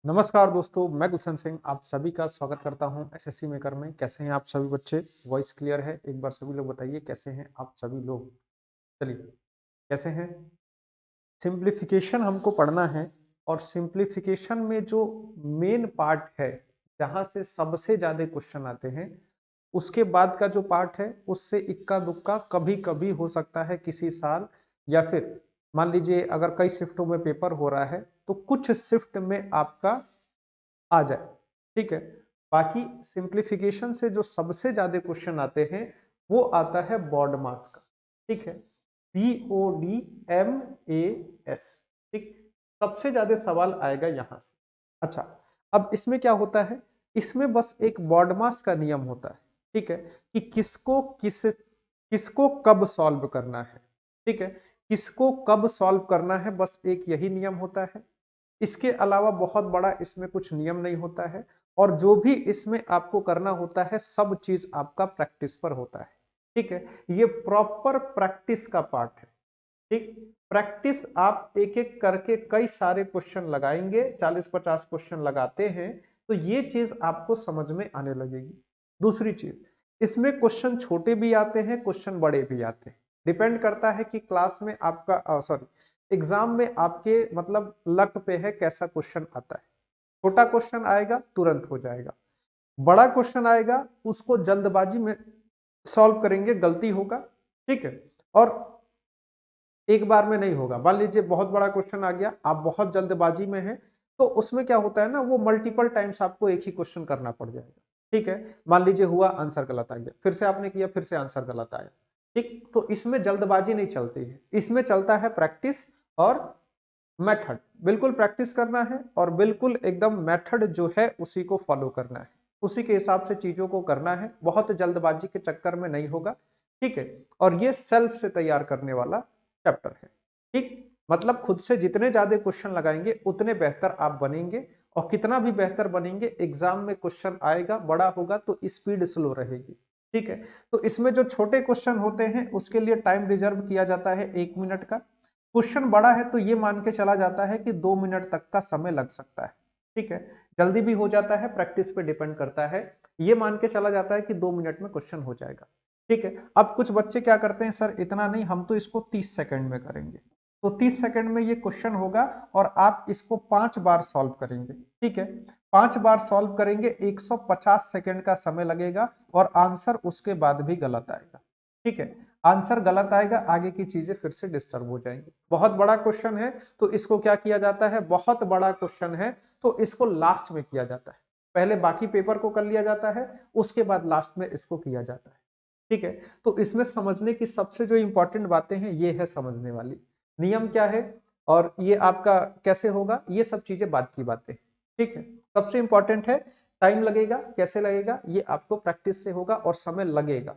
नमस्कार दोस्तों, मैं गुलशन सिंह आप सभी का स्वागत करता हूं एसएससी मेकर में। कैसे हैं आप सभी बच्चे? वॉइस क्लियर है? एक बार सभी लोग बताइए कैसे हैं आप सभी लोग। चलिए, कैसे हैं? सिंप्लीफिकेशन हमको पढ़ना है और सिंप्लीफिकेशन में जो मेन पार्ट है, जहां से सबसे ज्यादा क्वेश्चन आते हैं, उसके बाद का जो पार्ट है उससे इक्का दुक्का कभी कभी हो सकता है किसी साल, या फिर मान लीजिए अगर कई शिफ्टों में पेपर हो रहा है तो कुछ शिफ्ट में आपका आ जाए। ठीक है। बाकी सिंप्लीफिकेशन से जो सबसे ज्यादा क्वेश्चन आते हैं वो आता है बॉड मास का। ठीक है। BODMAS। ठीक। सबसे ज्यादा सवाल आएगा यहां से। अच्छा, अब इसमें क्या होता है, इसमें बस एक बॉड मास का नियम होता है। ठीक है, कि किसको कब सॉल्व करना है। ठीक है, किसको कब सॉल्व करना है, बस एक यही नियम होता है। इसके अलावा बहुत बड़ा इसमें कुछ नियम नहीं होता है। और जो भी इसमें आपको करना होता है सब चीज आपका प्रैक्टिस पर होता है। ठीक है, ये प्रॉपर प्रैक्टिस का पार्ट है। ठीक। प्रैक्टिस आप एक एक करके कई सारे क्वेश्चन लगाएंगे, 40-50 क्वेश्चन लगाते हैं तो ये चीज आपको समझ में आने लगेगी। दूसरी चीज, इसमें क्वेश्चन छोटे भी आते हैं, क्वेश्चन बड़े भी आते हैं। डिपेंड करता है कि क्लास में आपका सॉरी एग्जाम में आपके मतलब लक पे है कैसा क्वेश्चन आता है। छोटा क्वेश्चन आएगा तुरंत हो जाएगा, बड़ा क्वेश्चन आएगा उसको जल्दबाजी में सॉल्व करेंगे, गलती होगा। ठीक है। और एक बार में नहीं होगा। मान लीजिए बहुत बड़ा क्वेश्चन आ गया, आप बहुत जल्दबाजी में हैं, तो उसमें क्या होता है ना, वो मल्टीपल टाइम्स आपको एक ही क्वेश्चन करना पड़ जाएगा। ठीक है। मान लीजिए हुआ आंसर गलत आ गया, फिर से आपने किया, फिर से आंसर गलत आया। ठीक, तो इसमें जल्दबाजी नहीं चलती है, इसमें चलता है प्रैक्टिस और मेथड। बिल्कुल प्रैक्टिस करना है और बिल्कुल एकदम मेथड जो है उसी को फॉलो करना है, उसी के हिसाब से चीजों को करना है, बहुत जल्दबाजी के चक्कर में नहीं होगा। ठीक है। और ये सेल्फ से तैयार करने वाला चैप्टर है। ठीक, मतलब खुद से जितने ज्यादा क्वेश्चन लगाएंगे उतने बेहतर आप बनेंगे। और कितना भी बेहतर बनेंगे, एग्जाम में क्वेश्चन आएगा बड़ा होगा तो स्पीड स्लो रहेगी। ठीक है। तो इसमें जो छोटे क्वेश्चन होते हैं उसके लिए टाइम रिजर्व किया जाता है 1 मिनट का। क्वेश्चन बड़ा है तो ये मान के चला जाता है कि 2 मिनट तक का समय लग सकता है। ठीक है। जल्दी भी हो जाता है, प्रैक्टिस पे डिपेंड करता है। ये मान के चला जाता है कि 2 मिनट में क्वेश्चन हो जाएगा। ठीक है। अब कुछ बच्चे क्या करते हैं, सर इतना नहीं, हम तो इसको 30 सेकंड में करेंगे। तो 30 सेकंड में ये क्वेश्चन होगा और आप इसको 5 बार सॉल्व करेंगे। ठीक है। 5 बार सॉल्व करेंगे, 150 सेकंड का समय लगेगा और आंसर उसके बाद भी गलत आएगा। ठीक है। आंसर गलत आएगा, आगे की चीजें फिर से डिस्टर्ब हो जाएंगी। बहुत बड़ा क्वेश्चन है तो इसको क्या किया जाता है, बहुत बड़ा क्वेश्चन है तो इसको लास्ट में किया जाता है। पहले बाकी पेपर को कर लिया जाता है, उसके बाद लास्ट में इसको किया जाता है। ठीक है। तो इसमें समझने की सबसे जो इंपॉर्टेंट बातें हैं ये है समझने वाली, नियम क्या है और ये आपका कैसे होगा, ये सब चीजें बाद की बातें। ठीक है। सबसे इंपॉर्टेंट है टाइम लगेगा, कैसे लगेगा ये आपको प्रैक्टिस से होगा और समय लगेगा।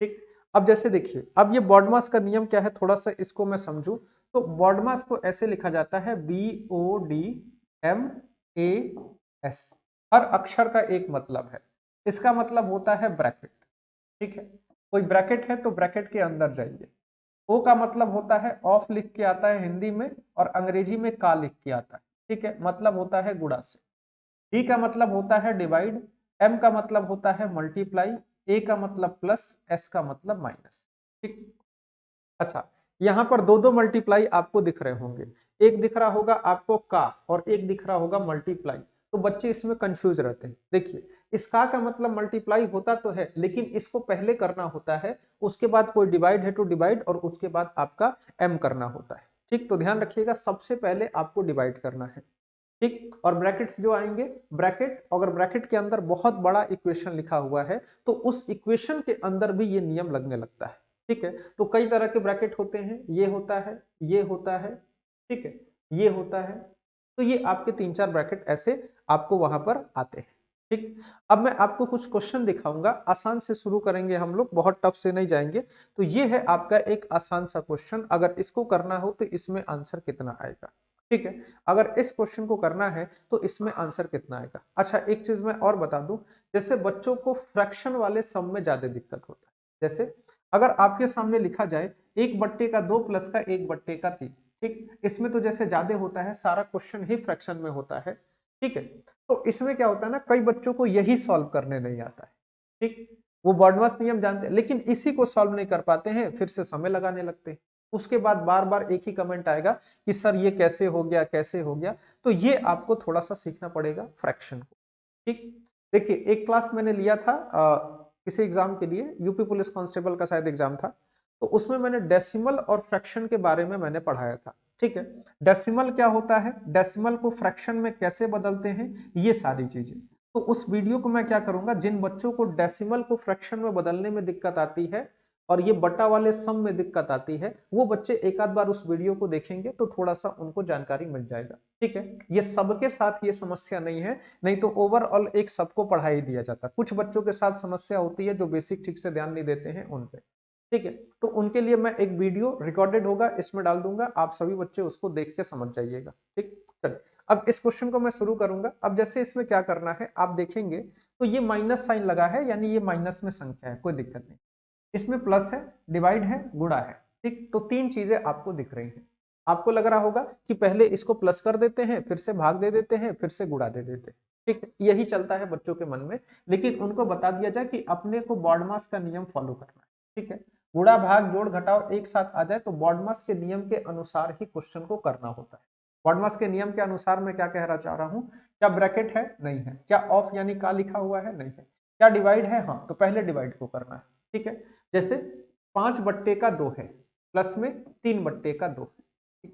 ठीक। अब जैसे देखिए, अब ये बॉडमास का नियम क्या है, थोड़ा सा इसको मैं समझू। तो बॉडमास को ऐसे लिखा जाता है BODMAS। हर अक्षर का एक मतलब है। इसका मतलब होता है ब्रैकेट। ठीक है। कोई ब्रैकेट है तो ब्रैकेट के अंदर जाइए। ओ का मतलब होता है ऑफ लिख के आता है हिंदी में, और अंग्रेजी में का लिख के आता है। ठीक है, मतलब होता है गुणा से। डी का मतलब होता है डिवाइड, एम का मतलब होता है मल्टीप्लाई, ए का मतलब प्लस, एस का मतलब माइनस। ठीक। अच्छा, यहाँ पर दो दो मल्टीप्लाई आपको दिख रहे होंगे, एक दिख रहा होगा आपको का और एक दिख रहा होगा मल्टीप्लाई। तो बच्चे इसमें कंफ्यूज रहते हैं। देखिए, इस का मतलब मल्टीप्लाई होता तो है लेकिन इसको पहले करना होता है, उसके बाद कोई डिवाइड है तो डिवाइड, और उसके बाद आपका एम करना होता है। ठीक, तो ध्यान रखिएगा सबसे पहले आपको डिवाइड करना है। ठीक, और ब्रैकेट्स जो आएंगे, ब्रैकेट अगर ब्रैकेट के अंदर बहुत बड़ा इक्वेशन लिखा हुआ है तो उस इक्वेशन के अंदर भी ये नियम लगने लगता है। ठीक है। तो कई तरह के ब्रैकेट होते हैं, ये होता है, ये होता है, ठीक है, ये होता है। तो ये आपके 3-4 ब्रैकेट ऐसे आपको वहां पर आते हैं। ठीक। अब मैं आपको कुछ क्वेश्चन दिखाऊंगा, आसान से शुरू करेंगे हम लोग, बहुत टफ से नहीं जाएंगे। तो ये है आपका एक आसान सा क्वेश्चन, अगर इसको करना हो तो इसमें आंसर कितना आएगा। ठीक है। अगर इस क्वेश्चन को करना है तो इसमें आंसर कितना आएगा। अच्छा, एक चीज मैं और बता दूं, जैसे बच्चों को फ्रैक्शन वाले सम में ज्यादा दिक्कत होता है। जैसे अगर आपके सामने लिखा जाए 1/2 प्लस का 1/3। ठीक, इसमें तो जैसे ज्यादा होता है, सारा क्वेश्चन ही फ्रैक्शन में होता है। ठीक है। तो इसमें क्या होता है ना, कई बच्चों को यही सॉल्व करने नहीं आता है। ठीक, वो बॉडमास नियम जानते हैं लेकिन इसी को सॉल्व नहीं कर पाते हैं, फिर से समय लगाने लगते हैं। उसके बाद बार बार एक ही कमेंट आएगा कि सर ये कैसे हो गया, कैसे हो गया। तो ये आपको थोड़ा सा सीखना पड़ेगा फ्रैक्शन को। ठीक, देखिए एक क्लास मैंने लिया था किसी एग्जाम के लिए, यूपी पुलिस कांस्टेबल का शायद एग्जाम था। तो उसमें मैंने डेसिमल और फ्रैक्शन के बारे में मैंने पढ़ाया था। ठीक है, डेसिमल क्या होता है, डेसिमल को फ्रैक्शन में कैसे बदलते हैं, ये सारी चीजें। तो उस वीडियो को मैं क्या करूंगा, जिन बच्चों को डेसिमल को फ्रैक्शन में बदलने में दिक्कत आती है और ये बटा वाले सम में दिक्कत आती है, वो बच्चे एक आध बार उस वीडियो को देखेंगे तो थोड़ा सा उनको जानकारी मिल जाएगा। ठीक है, ये सबके साथ ये समस्या नहीं है, नहीं तो ओवरऑल एक सबको पढ़ा ही दिया जाता। कुछ बच्चों के साथ समस्या होती है जो बेसिक ठीक से ध्यान नहीं देते हैं उन पे। ठीक है, तो उनके लिए मैं एक वीडियो रिकॉर्डेड होगा इसमें डाल दूंगा, आप सभी बच्चे उसको देख के समझ जाइएगा। ठीक, चलिए अब इस क्वेश्चन को मैं शुरू करूंगा। अब जैसे इसमें क्या करना है आप देखेंगे, तो ये माइनस साइन लगा है यानी ये माइनस में संख्या है, कोई दिक्कत नहीं। इसमें प्लस है, डिवाइड है, गुणा है। ठीक, तो तीन चीजें आपको दिख रही हैं। आपको लग रहा होगा कि पहले इसको प्लस कर देते हैं, फिर से भाग दे देते हैं, फिर से गुणा दे देते हैं। ठीक, यही चलता है बच्चों के मन में, लेकिन उनको बता दिया जाए कि अपने को बॉडमास का नियम फॉलो करना है। ठीक है, गुणा भाग जोड़ घटाव एक साथ आ जाए तो बॉडमास के नियम के अनुसार ही क्वेश्चन को करना होता है। बॉडमास के नियम के अनुसार मैं क्या कहना चाह रहा हूं, क्या ब्रैकेट है, नहीं है। क्या ऑफ यानी का लिखा हुआ है, नहीं है। क्या डिवाइड है, हाँ, तो पहले डिवाइड को करना है। ठीक है, जैसे 5/2 है, प्लस में 3/2 है।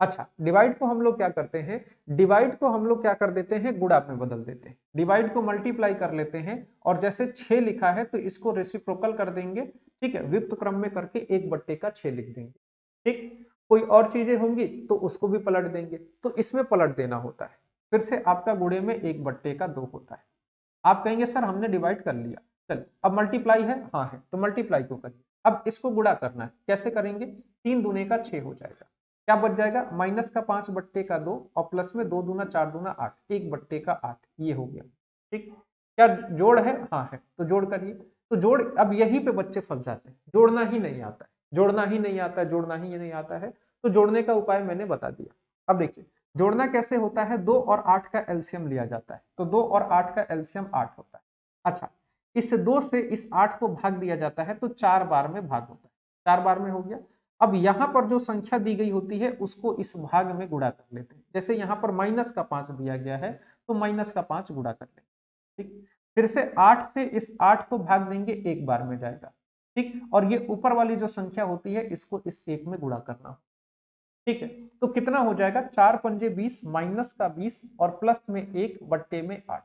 अच्छा, डिवाइड को हम लोग क्या करते हैं, डिवाइड को हम लोग क्या कर देते हैं, गुणा में बदल देते हैं। डिवाइड को मल्टीप्लाई कर लेते हैं और जैसे 6 लिखा है तो इसको रेसिप्रोकल कर देंगे। ठीक है, विपरीत क्रम में करके 1/6 लिख देंगे। ठीक, कोई और चीजें होंगी तो उसको भी पलट देंगे, तो इसमें पलट देना होता है। फिर से आपका गुणे में 1/2 होता है। आप कहेंगे सर हमने डिवाइड कर लिया, चल अब मल्टीप्लाई है, हाँ है, तो मल्टीप्लाई को करिए। अब इसको गुणा करना है, कैसे करेंगे, 3 दूने का 6 हो जाएगा। क्या बच जाएगा, माइनस का 5/2 और प्लस में 2 दूना 4 दूना 8, 1/8 ये हो गया। ठीक, क्या जोड़ है, हाँ है, तो जोड़ करिए। तो जोड़, अब यहीं पे बच्चे फंस जाते हैं, जोड़ना ही नहीं आता है, जोड़ना ही नहीं आता है, जोड़ना ही नहीं आता है। तो जोड़ने का उपाय मैंने बता दिया। अब देखिए जोड़ना कैसे होता है, 2 और 8 का एलसीएम लिया जाता है, तो 2 और 8 का एलसीएम 8 होता है। अच्छा, इस 2 से इस 8 को भाग दिया जाता है तो 4 बार में भाग होता है, 4 बार में हो गया। अब यहां पर जो संख्या दी गई होती है उसको इस भाग में गुणा कर लेते हैं। जैसे यहां पर -5 दिया गया है तो -5 गुणा कर लेंगे। ठीक, फिर से 8 से इस 8 को भाग देंगे, एक बार में जाएगा। ठीक, और ये ऊपर वाली जो संख्या होती है इसको इस एक में गुणा करना। ठीक है, तो कितना हो जाएगा, 4×5 = 20, माइनस का 20 और प्लस में 1/8।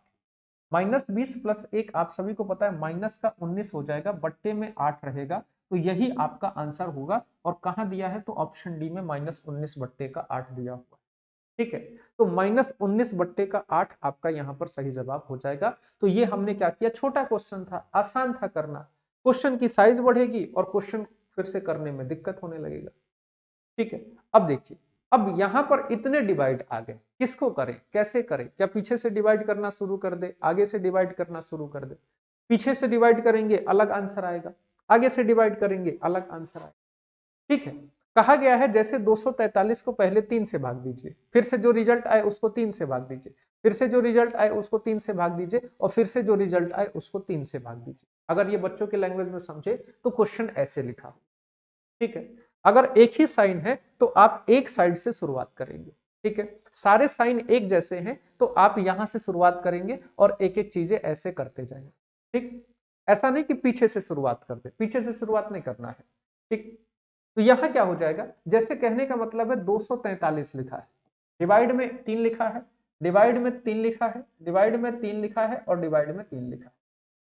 -20 प्लस 1 आप सभी को पता है माइनस का 19 हो जाएगा, बट्टे में 8 रहेगा। तो यही आपका आंसर होगा। और कहां दिया है, तो ऑप्शन डी में -19/8 दिया हुआ है। ठीक है, तो -19/8 आपका यहाँ पर सही जवाब हो जाएगा। तो ये हमने क्या किया, छोटा क्वेश्चन था, आसान था करना। क्वेश्चन की साइज बढ़ेगी और क्वेश्चन फिर से करने में दिक्कत होने लगेगा। ठीक है, अब देखिए, अब यहां पर इतने डिवाइड आ गए, किसको करें, कैसे करें, क्या पीछे से डिवाइड करना शुरू कर दे, आगे से डिवाइड करना शुरू कर दे। पीछे से डिवाइड करेंगे अलग आंसर आएगा, आगे से डिवाइड करेंगे अलग आंसर आएगा। ठीक है, कहा गया है जैसे 243 को पहले 3 से भाग दीजिए, फिर से जो रिजल्ट आए उसको 3 से भाग दीजिए, फिर से जो रिजल्ट आए उसको 3 से भाग दीजिए और फिर से जो रिजल्ट आए उसको 3 से भाग दीजिए। अगर ये बच्चों के लैंग्वेज में समझे तो क्वेश्चन ऐसे लिखा हो। ठीक है, अगर एक ही साइन है तो आप एक साइड से शुरुआत करेंगे। ठीक है, सारे साइन एक जैसे हैं तो आप यहां से शुरुआत करेंगे और एक एक चीजें ऐसे करते जाएंगे। ठीक, ऐसा नहीं कि पीछे से शुरुआत कर दे, पीछे से शुरुआत नहीं करना है। ठीक, तो यहां क्या हो जाएगा, जैसे कहने का मतलब है 243 लिखा है, डिवाइड में 3 लिखा है, डिवाइड में 3 लिखा है, डिवाइड में 3 लिखा है और डिवाइड में 3 लिखा है।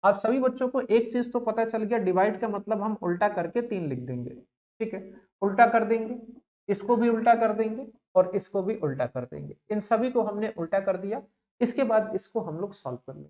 आप सभी बच्चों को एक चीज तो पता चल गया, डिवाइड का मतलब हम उल्टा करके 3 लिख देंगे। ठीक है, उल्टा कर देंगे, इसको भी उल्टा कर देंगे और इसको भी उल्टा कर देंगे। इन सभी को हमने उल्टा कर दिया, इसके बाद इसको हम लोग सॉल्व कर लेंगे।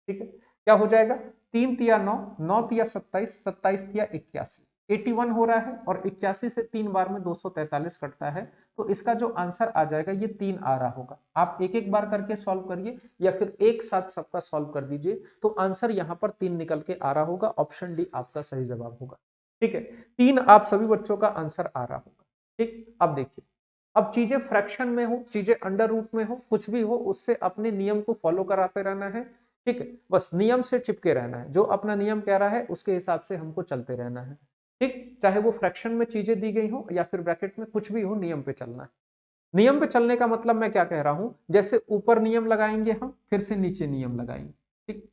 ठीक है, क्या हो जाएगा, 3 तिया 9, 9 तिया 27, 27 तिया 81, 81 हो रहा है और 81 से 3 बार में 243 कटता है। तो इसका जो आंसर आ जाएगा ये 3 आ रहा होगा। आप एक एक बार करके सॉल्व करिए या फिर एक साथ सबका सॉल्व कर दीजिए, तो आंसर यहाँ पर 3 निकल के आ रहा होगा। ऑप्शन डी आपका सही जवाब होगा। ठीक है, 3 आप सभी बच्चों का आंसर आ रहा होगा। ठीक, अब देखिए अब चीजें फ्रैक्शन में हो, चीजें अंडर रूट में हो, कुछ भी हो, उससे अपने नियम को फॉलो कराते रहना है। ठीक है, बस नियम से चिपके रहना है, जो अपना नियम कह रहा है उसके हिसाब से हमको चलते रहना है। ठीक, चाहे वो फ्रैक्शन में चीजें दी गई हो या फिर ब्रैकेट में, कुछ भी हो, नियम पे चलना है। नियम पे चलने का मतलब मैं क्या कह रहा हूं, जैसे ऊपर नियम लगाएंगे हम, फिर से नीचे नियम लगाएंगे। ठीक,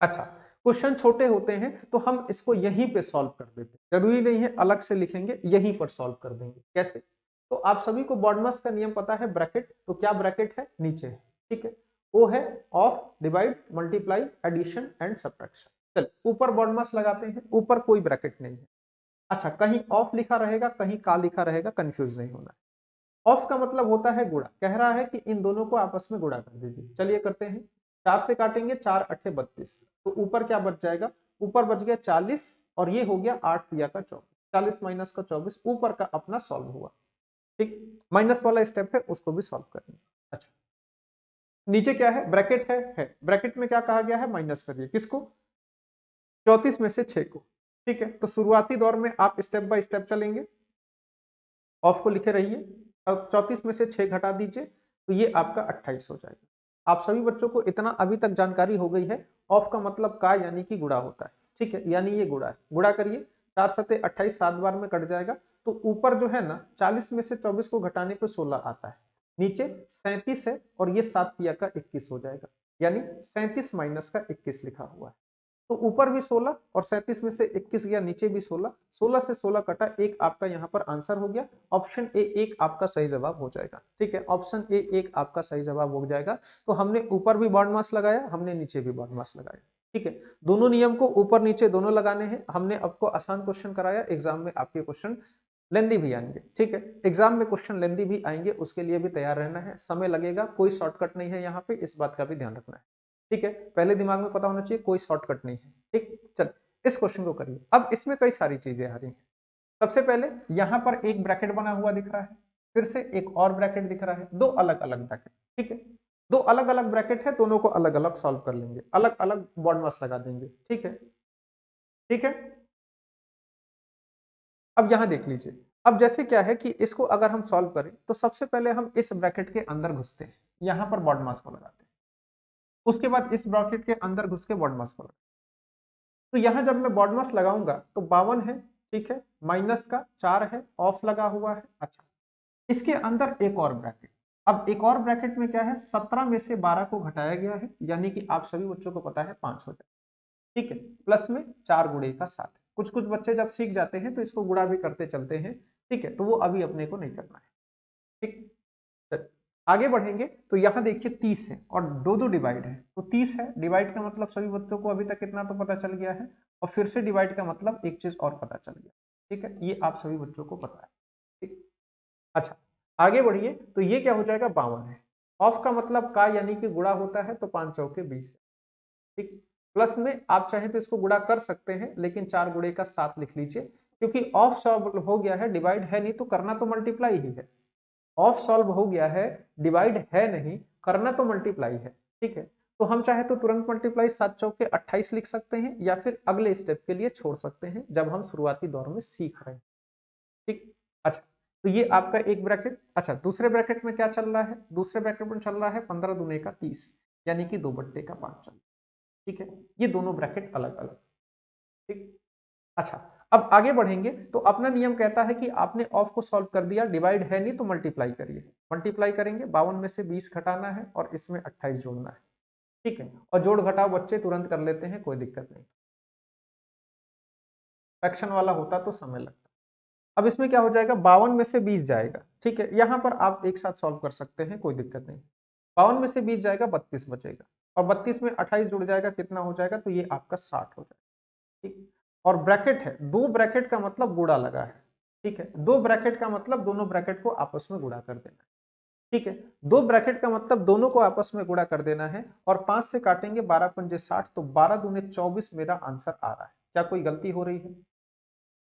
अच्छा, क्वेश्चन छोटे होते हैं तो हम इसको यहीं पे सॉल्व कर देते हैं, जरूरी नहीं है अलग से लिखेंगे, यहीं पर सॉल्व कर देंगे। कैसे? तो आप सभी को बॉडमास का नियम पता है, ब्रैकेट, तो क्या ब्रैकेट है, नीचे है। ठीक है, वो है of, divide, multiply, addition and subtraction. चल ऊपर बॉडमास लगाते हैं, ऊपर कोई ब्रैकेट नहीं है। अच्छा, कहीं ऑफ लिखा रहेगा, कहीं का लिखा रहेगा, कंफ्यूज नहीं होना। ऑफ का मतलब होता है गुणा, कह रहा है कि इन दोनों को आपस में गुणा कर दीजिए। चलिए करते हैं, 4 से काटेंगे, 4 अट्ठे 32, तो ऊपर क्या बच जाएगा, ऊपर बच गया 40 और ये हो गया 8 तिया का 24, 40 माइनस का 24, ऊपर का अपना सॉल्व हुआ। ठीक, माइनस वाला स्टेप है उसको भी सॉल्व करेंगे। अच्छा, नीचे क्या है, ब्रैकेट है ब्रैकेट में क्या कहा गया है, माइनस करिए, किसको, 34 में से 6 को। ठीक है, तो शुरुआती दौर में आप स्टेप बाय स्टेप चलेंगे, ऑफ को लिखे रहिए। अब 34 में से 6 घटा दीजिए, तो ये आपका 28 हो जाएगा। आप सभी बच्चों को इतना अभी तक जानकारी हो गई है, ऑफ का मतलब का यानी कि गुणा होता है। ठीक है, यानी ये गुणा है, गुणा करिए, 4 सते 28, 7 बार में कट जाएगा। तो ऊपर जो है ना, 40 में से 24 को घटाने पर 16 आता है, नीचे 37 है और ये 7 पिया का 21 हो जाएगा, यानी 37 माइनस का 21 लिखा हुआ है। तो ऊपर भी 16 और 37 में से 21 गया, नीचे भी 16, 16 से 16 कटा, एक आपका यहाँ पर आंसर हो गया। ऑप्शन ए एक आपका सही जवाब हो जाएगा। ठीक है, ऑप्शन ए एक आपका सही जवाब हो जाएगा। तो हमने ऊपर भी बॉन्ड मास लगाया, हमने नीचे भी बॉन्ड मास लगाया। ठीक है, दोनों नियम को ऊपर नीचे दोनों लगाने हैं। हमने आपको आसान क्वेश्चन कराया, एग्जाम में आपके क्वेश्चन लेंदी भी आएंगे। ठीक है, एग्जाम में क्वेश्चन लेंदी भी आएंगे, उसके लिए भी तैयार रहना है, समय लगेगा, कोई शॉर्टकट नहीं है यहाँ पे, इस बात का भी ध्यान रखना है। ठीक है, पहले दिमाग में पता होना चाहिए, कोई शॉर्टकट नहीं है। ठीक, चल इस क्वेश्चन को करिए। अब इसमें कई सारी चीजें आ रही हैं। सबसे पहले यहाँ पर एक ब्रैकेट बना हुआ दिख रहा है, फिर से एक और ब्रैकेट दिख रहा है, दो अलग अलग ब्रैकेट। ठीक है, दो अलग अलग ब्रैकेट है, दोनों को अलग अलग सॉल्व कर लेंगे, अलग अलग बॉन्ड मास लगा देंगे। ठीक है, ठीक है। अब यहां देख लीजिए, अब जैसे क्या है कि इसको अगर हम सॉल्व करें, तो सबसे पहले हम इस ब्रैकेट के अंदर घुसते हैं, यहां पर बॉन्ड मास को लगाते हैं, उसके बाद इस ब्रैकेट के अंदर घुस के बॉन्ड मास को लगाते हैं। तो यहां जब मैं बॉन्ड मास लगाऊंगा तो 52 है। ठीक है, माइनस का 4 है, ऑफ लगा हुआ है। अच्छा, इसके अंदर एक और ब्रैकेट, अब एक और ब्रैकेट में क्या है, 17 में से 12 को घटाया गया है, यानी कि आप सभी बच्चों को पता है 5 हो जाए। ठीक है, प्लस में 4 गुणे का 7 है। कुछ कुछ बच्चे जब सीख जाते हैं तो इसको गुणा भी करते चलते हैं। ठीक है, तो वो अभी अपने को नहीं करना है। ठीक, चल आगे बढ़ेंगे, तो यहाँ देखिए 30 है और दो दो डिवाइड है, तो 30 है, डिवाइड का मतलब सभी बच्चों को अभी तक कितना तो पता चल गया है, और फिर से डिवाइड का मतलब एक चीज और पता चल गया। ठीक है, ये आप सभी बच्चों को पता है। ठीक, अच्छा, आगे बढ़िए, तो ये क्या हो जाएगा, 52 है। ऑफ का मतलब का यानी कि गुणा होता है, तो 5 चौके 20। ठीक, प्लस में आप चाहे तो इसको गुणा कर सकते हैं, लेकिन 4 गुणे का 7 लिख लीजिए, क्योंकि ऑफ सॉल्व हो गया है, डिवाइड है नहीं, तो करना तो मल्टीप्लाई ही है। ऑफ सॉल्व हो गया है, डिवाइड है नहीं, करना तो मल्टीप्लाई है। ठीक है, तो हम चाहे तो तुरंत मल्टीप्लाई 7 चौके 28 लिख सकते हैं, या फिर अगले स्टेप के लिए छोड़ सकते हैं, जब हम शुरुआती दौर में सीख रहे हैं। ठीक, अच्छा, तो ये आपका एक ब्रैकेट। अच्छा, दूसरे ब्रैकेट में क्या चल रहा है, दूसरे ब्रैकेट में चल रहा है 15 दूने का 30, यानी कि 2/5 चल। ठीक है, ये दोनों ब्रैकेट अलग अलग। ठीक, अच्छा, अब आगे बढ़ेंगे, तो अपना नियम कहता है कि आपने ऑफ को सॉल्व कर दिया, डिवाइड है नहीं तो मल्टीप्लाई करिए। मल्टीप्लाई करेंगे, 52 में से 20 घटाना है और इसमें 28 जोड़ना है। ठीक है, और जोड़ घटाव बच्चे तुरंत कर लेते हैं, कोई दिक्कत नहीं, फ्रैक्शन वाला होता तो समय लगता। अब इसमें क्या हो जाएगा, 52 में से 20 जाएगा। ठीक है, यहां पर आप एक साथ सॉल्व कर सकते हैं, कोई दिक्कत नहीं। 52 में से 20 जाएगा, 32 बचेगा, और 32 में 28 जुड़ जाएगा, कितना हो जाएगा, तो ये आपका 60 हो जाएगा। ठीक, और ब्रैकेट है, दो ब्रैकेट का मतलब गुणा लगा है। ठीक है, दो ब्रैकेट का मतलब दोनों ब्रैकेट को आपस में गुणा कर देना है। ठीक है, दो ब्रैकेट का मतलब दोनों को आपस में गुणा कर देना है, और 5 से काटेंगे, 12 पंजे 60, तो 12 दूने 24 मेरा आंसर आ रहा है। क्या कोई गलती हो रही है,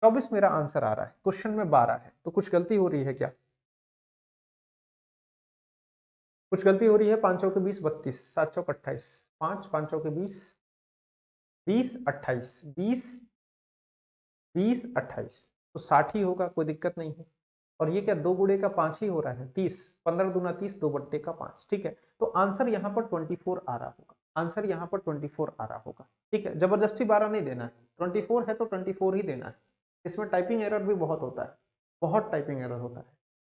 24 मेरा आंसर आ रहा है, क्वेश्चन में 12 है, तो कुछ गलती हो रही है क्या, कुछ गलती हो रही है। 5 चौके 20, 32, 7 चौक 28, 5 5 चौके 20, 20 28, 20 20 28, तो 60 ही होगा, कोई दिक्कत नहीं है। और ये क्या 2 गुणे का 5 ही हो रहा है, 30, 15 दूना 30, 2/5, ठीक है। तो आंसर यहाँ पर 24 आ रहा होगा, आंसर यहाँ पर 24 आ रहा होगा, ठीक है। जबरदस्ती 12 नहीं देना है, 24 है तो 24 ही देना है। इसमें टाइपिंग एरर भी बहुत होता है, बहुत टाइपिंग एरर होता है,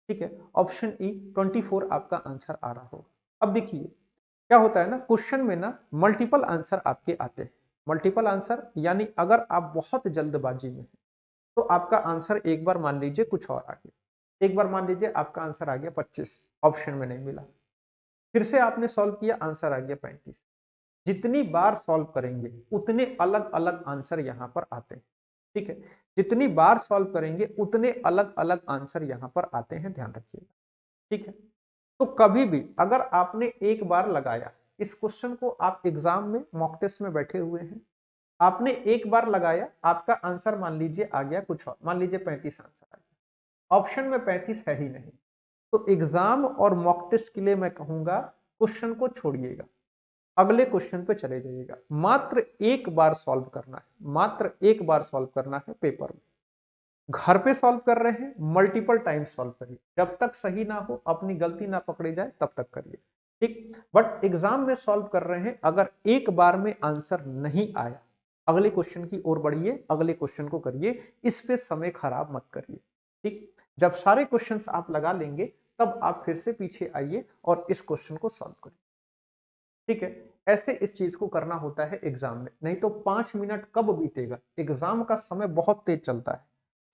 ठीक है। ऑप्शन ई 24 आपका आंसर आ रहा होगा। अब देखिए क्या होता है ना, क्वेश्चन में ना मल्टीपल आंसर आपके आते हैं। मल्टीपल आंसर यानी अगर आप बहुत जल्दबाजी में हैं तो आपका आंसर एक बार मान लीजिए कुछ और आ गया, एक बार मान लीजिए आपका आंसर आ गया 25, ऑप्शन में नहीं मिला, फिर से आपने सॉल्व किया, आंसर आ गया 35। जितनी बार सॉल्व करेंगे उतने अलग अलग आंसर यहाँ पर आते हैं, ठीक है। जितनी बार सॉल्व करेंगे उतने अलग अलग आंसर यहाँ पर आते हैं, ध्यान रखिएगा, ठीक है। तो कभी भी अगर आपने एक बार लगाया, इस क्वेश्चन को आप एग्जाम में मॉक टेस्ट में बैठे हुए हैं, आपने एक बार लगाया, आपका आंसर मान लीजिए आ गया कुछ और, मान लीजिए 35 आंसर आ गया, ऑप्शन में 35 है ही नहीं, तो एग्जाम और मॉक टेस्ट के लिए मैं कहूंगा क्वेश्चन को छोड़िएगा, अगले क्वेश्चन पे चले जाइएगा। मात्र एक बार सॉल्व करना है, मात्र एक बार सॉल्व करना है पेपर में। घर पे सॉल्व कर रहे हैं, मल्टीपल टाइम सॉल्व करिए, जब तक सही ना हो, अपनी गलती ना पकड़ी जाए तब तक करिए, ठीक। बट एग्जाम में सॉल्व कर रहे हैं, अगर एक बार में आंसर नहीं आया, अगले क्वेश्चन की ओर बढ़िए, अगले क्वेश्चन को करिए, इस पे समय खराब मत करिए, ठीक। जब सारे क्वेश्चंस आप लगा लेंगे तब आप फिर से पीछे आइए और इस क्वेश्चन को सॉल्व करिए, ठीक है। ऐसे इस चीज को करना होता है एग्जाम में, नहीं तो 5 मिनट कब बीतेगा, एग्जाम का समय बहुत तेज चलता है,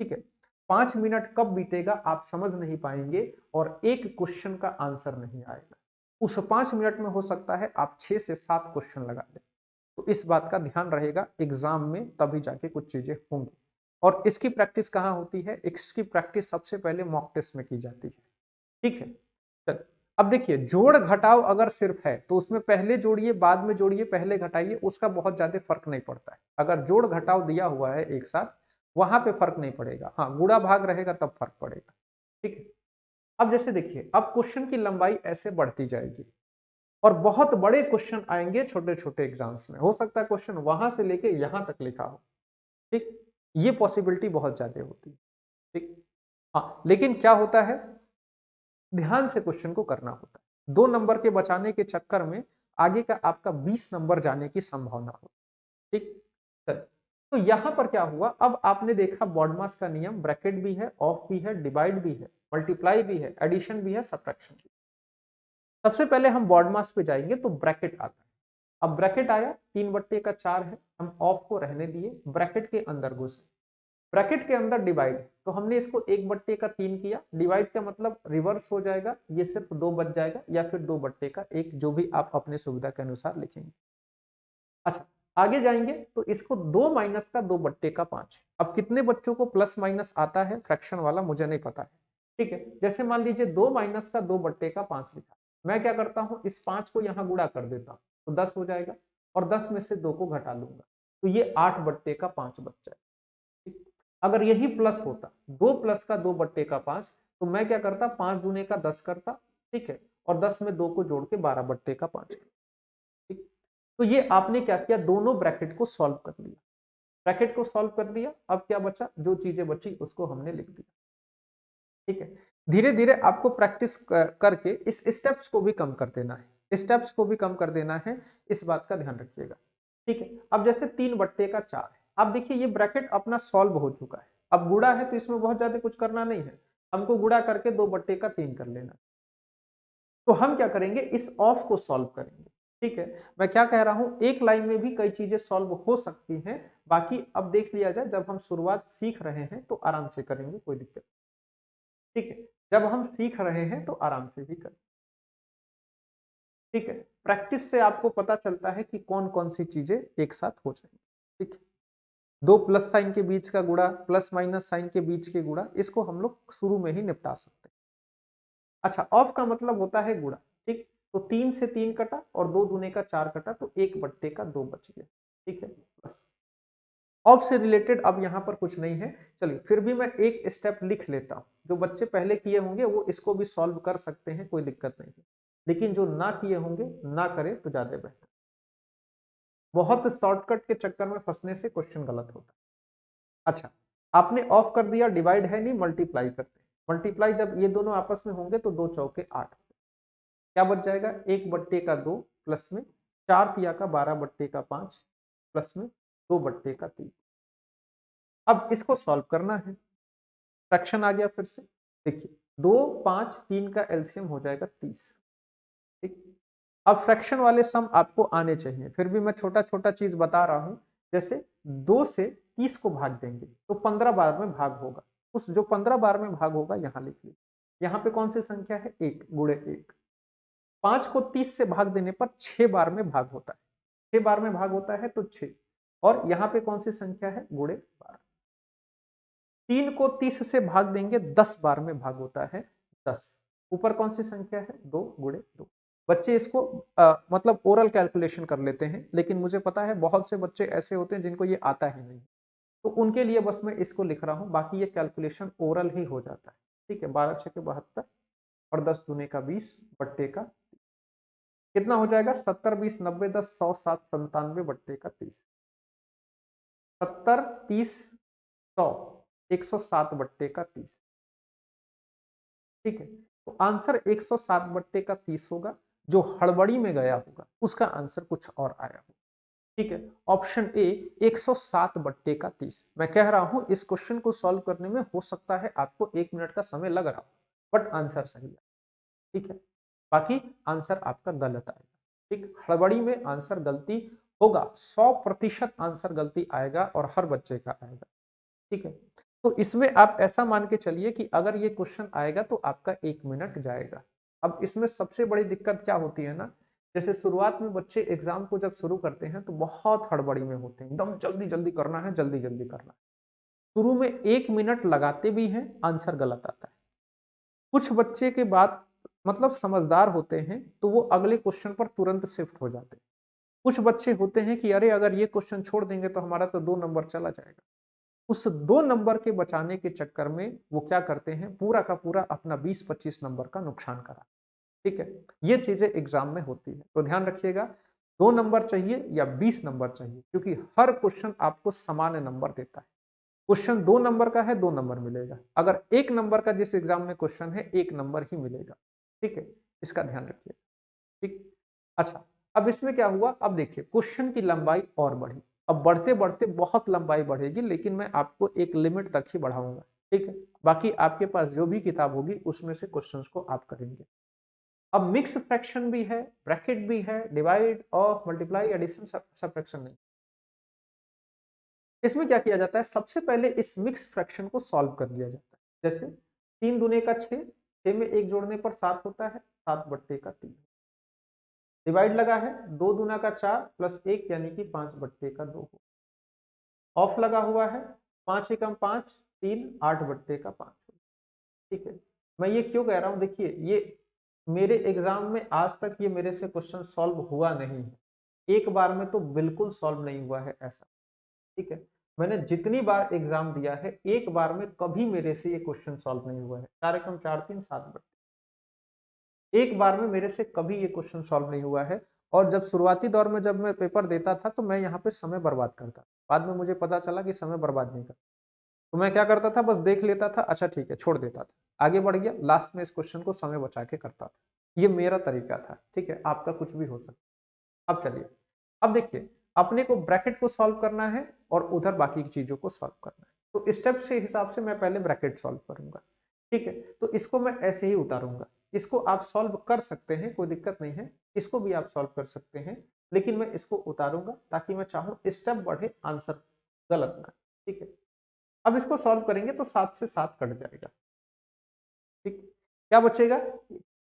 ठीक है। 5 मिनट कब बीतेगा आप समझ नहीं पाएंगे और एक क्वेश्चन का आंसर नहीं आएगा। उस 5 मिनट में हो सकता है आप 6 से 7 क्वेश्चन लगा दें। तो इस बात का ध्यान रहेगा एग्जाम में, तभी जाके कुछ चीजें होंगी। और इसकी प्रैक्टिस कहाँ होती है, इसकी प्रैक्टिस सबसे पहले मॉक टेस्ट में की जाती है, ठीक है। चलिए अब देखिए, जोड़ घटाव अगर सिर्फ है तो उसमें पहले जोड़िए बाद में जोड़िए, पहले घटाइए, उसका बहुत ज्यादा फर्क नहीं पड़ता है। अगर जोड़ घटाव दिया हुआ है एक साथ, वहां पे फर्क नहीं पड़ेगा, हाँ गुणा भाग रहेगा तब फर्क पड़ेगा, ठीक है। अब जैसे देखिए, अब क्वेश्चन की लंबाई ऐसे बढ़ती जाएगी और बहुत बड़े क्वेश्चन आएंगे छोटे छोटे एग्जाम्स में, हो सकता है क्वेश्चन वहां से लेके यहां तक लिखा हो, ठीक। ये पॉसिबिलिटी बहुत ज्यादा होती है, ठीक। हाँ लेकिन क्या होता है, ध्यान से क्वेश्चन को करना होता है। 2 नंबर के बचाने के चक्कर में आगे का आपका 20 नंबर जाने की संभावना हो, ठीक। चलिए, तो यहां पर क्या हुआ, अब आपने देखा बॉडमास का नियम, ब्रैकेट भी है, ऑफ भी है, डिवाइड भी है, मल्टीप्लाई भी है, एडिशन भी है, सब्ट्रैक्शन भी। सबसे पहले हम बॉडमास पे जाएंगे तो ब्रैकेट आता है। अब ब्रैकेट आया, 3/4 है, हम ऑफ को रहने दिए, ब्रैकेट के अंदर घुसे, ब्रैकेट के अंदर डिवाइड, तो हमने इसको 1/3 किया, डिवाइड का मतलब रिवर्स हो जाएगा, ये सिर्फ 2 बच जाएगा, या फिर 2/1, जो भी आप अपने सुविधा के अनुसार लिखेंगे। अच्छा, आगे जाएंगे तो इसको 2 माइनस का 2/5 है। अब कितने बच्चों को प्लस माइनस आता है फ्रैक्शन वाला मुझे नहीं पता है, ठीक है। जैसे मान लीजिए 2 माइनस का 2/5 लिखा, मैं क्या करता हूं, इस 5 को यहां गुणा कर देता हूं तो 10 हो जाएगा, और 10 में से 2 को घटा लूंगा तो ये 8/5 बच जाएगा, ठीक? अगर यही प्लस होता, 2 प्लस का 2/5, तो मैं क्या करता, 5 दूने का 10 करता, ठीक है, और 10 में 2 को जोड़ के 12/5, ठीक। तो ये आपने क्या किया, दोनों ब्रैकेट को सॉल्व कर लिया, ब्रैकेट को सॉल्व कर दिया, अब क्या बचा, जो चीजें बची उसको हमने लिख दिया, ठीक है। धीरे धीरे आपको प्रैक्टिस करके इस स्टेप्स को भी कम कर देना है, स्टेप्स को भी कम कर देना है, इस बात का ध्यान रखिएगा, ठीक है। अब जैसे 3/4 है, अब देखिए ये ब्रैकेट अपना सॉल्व हो चुका है, अब गुणा है तो इसमें बहुत ज्यादा कुछ करना नहीं है, हमको गुणा करके 2/3 कर लेना। तो हम क्या करेंगे, इस ऑफ को सॉल्व करेंगे, ठीक है। मैं क्या कह रहा हूं, एक लाइन में भी कई चीजें सॉल्व हो सकती हैं, बाकी अब देख लिया जाए, जब हम शुरुआत सीख रहे हैं तो आराम से करेंगे, कोई दिक्कत, ठीक है। जब हम सीख रहे हैं तो आराम से भी करें, ठीक है। प्रैक्टिस से आपको पता चलता है कि कौन कौन सी चीजें एक साथ हो जाएंगी, ठीक है। दो प्लस साइन के बीच का गुणा, प्लस माइनस साइन के बीच के गुणा, इसको हम लोग शुरू में ही निपटा सकते हैं। अच्छा, ऑफ का मतलब होता है गुणा, ठीक। तो 3 से 3 कटा और 2 दूने का 4 कटा, तो 1/2 बच गया, ठीक है। बस ऑफ से रिलेटेड अब यहाँ पर कुछ नहीं है। चलिए फिर भी मैं एक स्टेप लिख लेता हूँ, जो बच्चे पहले किए होंगे वो इसको भी सॉल्व कर सकते हैं, कोई दिक्कत नहीं है, लेकिन जो ना किए होंगे ना करें तो ज्यादा बेहतर। बहुत शॉर्टकट के चक्कर में फंसने से क्वेश्चन गलत होता है। अच्छा, आपने ऑफ कर दिया, डिवाइड है नहीं, मल्टीप्लाई करते, मल्टीप्लाई जब ये दोनों आपस में होंगे तो 2 चौके 8, क्या बच जाएगा 1/2 प्लस में 4 तिया का 12/5 प्लस में 2/3। अब इसको सॉल्व करना है, फ्रैक्शन आ गया फिर से, देखिए 2 5 3 का एलसीएम हो जाएगा 30, ठीक। अब फ्रैक्शन वाले सम आपको आने चाहिए, फिर भी मैं छोटा छोटा चीज बता रहा हूं, जैसे 2 से 30 को भाग देंगे तो 15 बार में भाग होगा, उस जो 15 बार में भाग होगा यहां लिख लीजिए, यहाँ पे कौन सी संख्या है 1 गुणे 1, 5 को 30 से भाग देने पर 6 बार में भाग होता है, 6 बार में भाग होता है तो 6, और यहाँ पे कौन सी संख्या है गुणे 12, 3 को 30 से भाग देंगे 10 बार में भाग होता है 10, ऊपर कौन सी संख्या है 2 गुणे 2। बच्चे इसको मतलब ओरल कैलकुलेशन कर लेते हैं, लेकिन मुझे पता है बहुत से बच्चे ऐसे होते हैं जिनको ये आता ही नहीं, तो उनके लिए बस मैं इसको लिख रहा हूं, बाकी ये कैलकुलेशन ओरल ही हो जाता है, ठीक है। 12 छके 72 और 10 दूने का 20 बट्टे का कितना हो जाएगा 70 20 90 10 100 7 97 बट्टे का 30, 70 30 100 107 बट्टे का 30, ठीक है। तो आंसर 107 बट्टे का 30 होगा, जो हड़बड़ी में गया होगा उसका आंसर कुछ और आया होगा, ठीक है। ऑप्शन ए 107 बट्टे का 30। मैं कह रहा हूं इस क्वेश्चन को सॉल्व करने में हो सकता है आपको 1 मिनट का समय लग रहा हो, बट आंसर सही है, ठीक है। बाकी आंसर आपका गलत आएगा, ठीक। हड़बड़ी में आंसर गलती होगा, 100% आंसर गलती आएगा और हर बच्चे का आएगा, ठीक है। तो इसमें आप ऐसा मान के चलिए कि अगर ये क्वेश्चन आएगा तो आपका 1 मिनट जाएगा। अब इसमें सबसे बड़ी दिक्कत क्या होती है ना, जैसे शुरुआत में बच्चे एग्जाम को जब शुरू करते हैं तो बहुत हड़बड़ी में होते हैं, एकदम जल्दी जल्दी करना है, जल्दी जल्दी करना है, शुरू में 1 मिनट लगाते भी हैं, आंसर गलत आता है। कुछ बच्चे के बाद मतलब समझदार होते हैं तो वो अगले क्वेश्चन पर तुरंत शिफ्ट हो जाते हैं। कुछ बच्चे होते हैं कि अरे अगर ये क्वेश्चन छोड़ देंगे तो हमारा तो 2 नंबर चला जाएगा, उस 2 नंबर के बचाने के चक्कर में वो क्या करते हैं, पूरा का पूरा अपना 20-25 नंबर का नुकसान करा, ठीक है। ये चीजें एग्जाम में होती है, तो ध्यान रखिएगा 2 नंबर चाहिए या 20 नंबर चाहिए, क्योंकि हर क्वेश्चन आपको समान नंबर देता है। क्वेश्चन 2 नंबर का है 2 नंबर मिलेगा, अगर 1 नंबर का जिस एग्जाम में क्वेश्चन है 1 नंबर ही मिलेगा, ठीक है। इसका ध्यान रखिए, ठीक। अच्छा, अब इसमें क्या हुआ, अब देखिए क्वेश्चन की लंबाई और बढ़ी, अब बढ़ते बढ़ते बहुत लंबाई बढ़ेगी, लेकिन मैं आपको एक लिमिट तक ही बढ़ाऊंगा, ठीक है। बाकी आपके पास जो भी किताब होगी उसमें से क्वेश्चंस को आप करेंगे। अब मिक्स फ्रैक्शन भी है, ब्रैकेट भी है, डिवाइड और मल्टीप्लाई एडिशन सब्ट्रैक्शन नहीं। इसमें क्या किया जाता है, सबसे पहले इस मिक्स फ्रैक्शन को सॉल्व कर लिया जाता है, जैसे 3 दूने का 6, 6 में 1 जोड़ने पर 7 होता है, 7 बट्टे का 3, डिवाइड लगा है 2 दूना का 4 प्लस 1 यानी कि 5 बट्टे का 2, ऑफ लगा हुआ है 5 एकम 5 3 8 बट्टे का 5, ठीक है। मैं ये क्यों कह रहा हूं, देखिए ये मेरे एग्जाम में आज तक ये मेरे से क्वेश्चन सॉल्व हुआ नहीं है, एक बार में तो बिल्कुल सॉल्व नहीं हुआ है ऐसा, ठीक है। मैंने जितनी बार एग्जाम दिया है एक बार में कभी मेरे से ये क्वेश्चन सॉल्व नहीं हुआ है, 4 एकम 4 3 7 बट्टे, एक बार में मेरे से कभी ये क्वेश्चन सॉल्व नहीं हुआ है। और जब शुरुआती दौर में जब मैं पेपर देता था तो मैं यहाँ पे समय बर्बाद करता, बाद में मुझे पता चला कि समय बर्बाद नहीं करता, तो मैं क्या करता था, बस देख लेता था, अच्छा ठीक है छोड़ देता था, आगे बढ़ गया, लास्ट में इस क्वेश्चन को समय बचा के करता था, ये मेरा तरीका था, ठीक है। आपका कुछ भी हो सकता है। अब चलिए, अब देखिए अपने को ब्रैकेट को सॉल्व करना है और उधर बाकी की चीजों को सॉल्व करना है, तो स्टेप के हिसाब से मैं पहले ब्रैकेट सॉल्व करूंगा, ठीक है। तो इसको मैं ऐसे ही उतारूंगा, इसको आप सॉल्व कर सकते हैं, कोई दिक्कत नहीं है, इसको भी आप सॉल्व कर सकते हैं, लेकिन मैं इसको उतारूंगा ताकि मैं चाहूं स्टेप बढ़े, आंसर गलत ना, ठीक है। अब इसको सॉल्व करेंगे तो 7 से 7 कट जाएगा, ठीक। क्या बचेगा,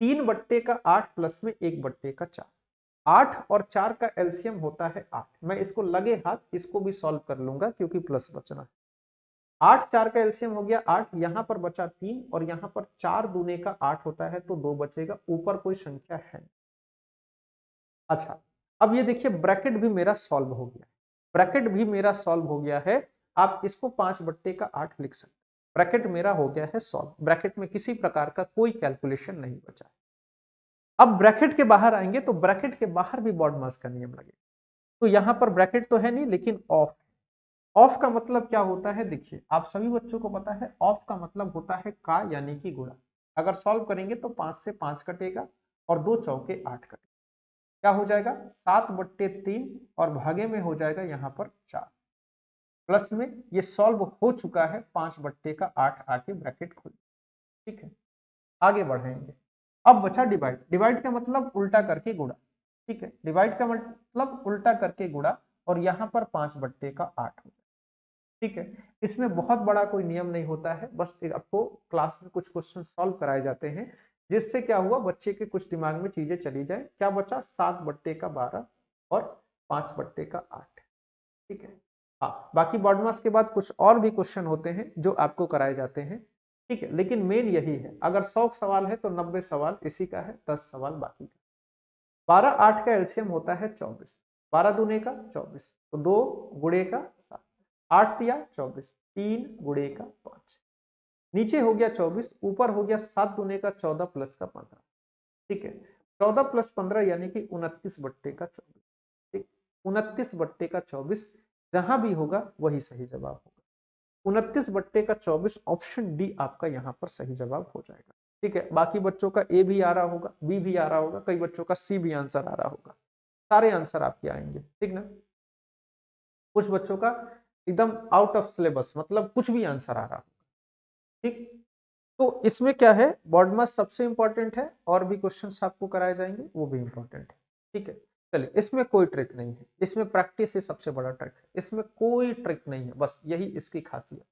3 बट्टे का 8 प्लस में 1 बट्टे का 4, 8 और 4 का एलसीएम होता है 8, मैं इसको लगे हाथ इसको भी सॉल्व कर लूंगा क्योंकि प्लस बचना है। 8 4 का एलसीएम हो गया 8, यहां पर बचा 3 और यहां पर 4 दूने का 8 होता है तो 2 बचेगा, ऊपर कोई संख्या है। अच्छा, अब ये देखिए ब्रैकेट भी मेरा सॉल्व हो गया, ब्रैकेट भी मेरा सॉल्व हो गया है, आप इसको 5 बट्टे का 8 लिख सकते, ब्रैकेट मेरा हो गया है सॉल्व, ब्रैकेट में किसी प्रकार का कोई कैलकुलेशन नहीं बचा। अब ब्रैकेट के बाहर आएंगे तो ब्रैकेट के बाहर भी बॉड मास का नियम लगेगा, तो यहां पर ब्रैकेट तो है नहीं लेकिन ऑफ, ऑफ का मतलब क्या होता है, देखिए आप सभी बच्चों को पता है ऑफ का मतलब होता है का यानी कि गुणा। अगर सॉल्व करेंगे तो 5 से 5 कटेगा और 2 चौके 8 कटेगा, क्या हो जाएगा 7/3 और भागे में हो जाएगा यहाँ पर 4। प्लस में ये सॉल्व हो चुका है, 5/8 आके ब्रैकेट खोल, ठीक है। आगे बढ़ेंगे, अब बचा डिवाइड। डिवाइड का मतलब उल्टा करके गुणा, ठीक है। डिवाइड का मतलब उल्टा करके गुणा और यहाँ पर 5/8 हो, ठीक है। इसमें बहुत बड़ा कोई नियम नहीं होता है, बस आपको क्लास में कुछ क्वेश्चन सॉल्व कराए जाते हैं जिससे क्या हुआ बच्चे के कुछ दिमाग में चीजें चली जाए। क्या बचा 7/12 और 5/8, ठीक है। हाँ, बाकी बॉड मास के बाद कुछ और भी क्वेश्चन होते हैं जो आपको कराए जाते हैं, ठीक है। लेकिन मेन यही है, अगर 100 सवाल है तो 90 सवाल इसी का है, 10 सवाल बाकी का। 12/8 का एलसीएम होता है 24, 12 दूने का 24, तो 2 गुणे का 7, 8 तिया 24, 3 गुणे का 5, नीचे हो गया 24, ऊपर हो गया 7 दूने का 14 प्लस का 15, ठीक है। 14 प्लस 15 यानी कि 29/24, ठीक। 29/24 जहां भी होगा वही सही जवाब होगा। 29/24 ऑप्शन डी आपका यहाँ पर सही जवाब हो जाएगा, ठीक है। बाकी बच्चों का ए भी आ रहा होगा, बी भी आ रहा होगा, कई बच्चों का सी भी आंसर आ रहा होगा, सारे आंसर आपके आएंगे, ठीक ना। कुछ बच्चों का एकदम आउट ऑफ सिलेबस, मतलब कुछ भी आंसर आ रहा होगा, ठीक। तो इसमें क्या है, बॉड मास सबसे इंपॉर्टेंट है और भी क्वेश्चंस आपको कराए जाएंगे वो भी इंपॉर्टेंट है, ठीक है। चलिए, इसमें कोई ट्रिक नहीं है, इसमें प्रैक्टिस ही सबसे बड़ा ट्रिक है, इसमें कोई ट्रिक नहीं है, बस यही इसकी खासियत।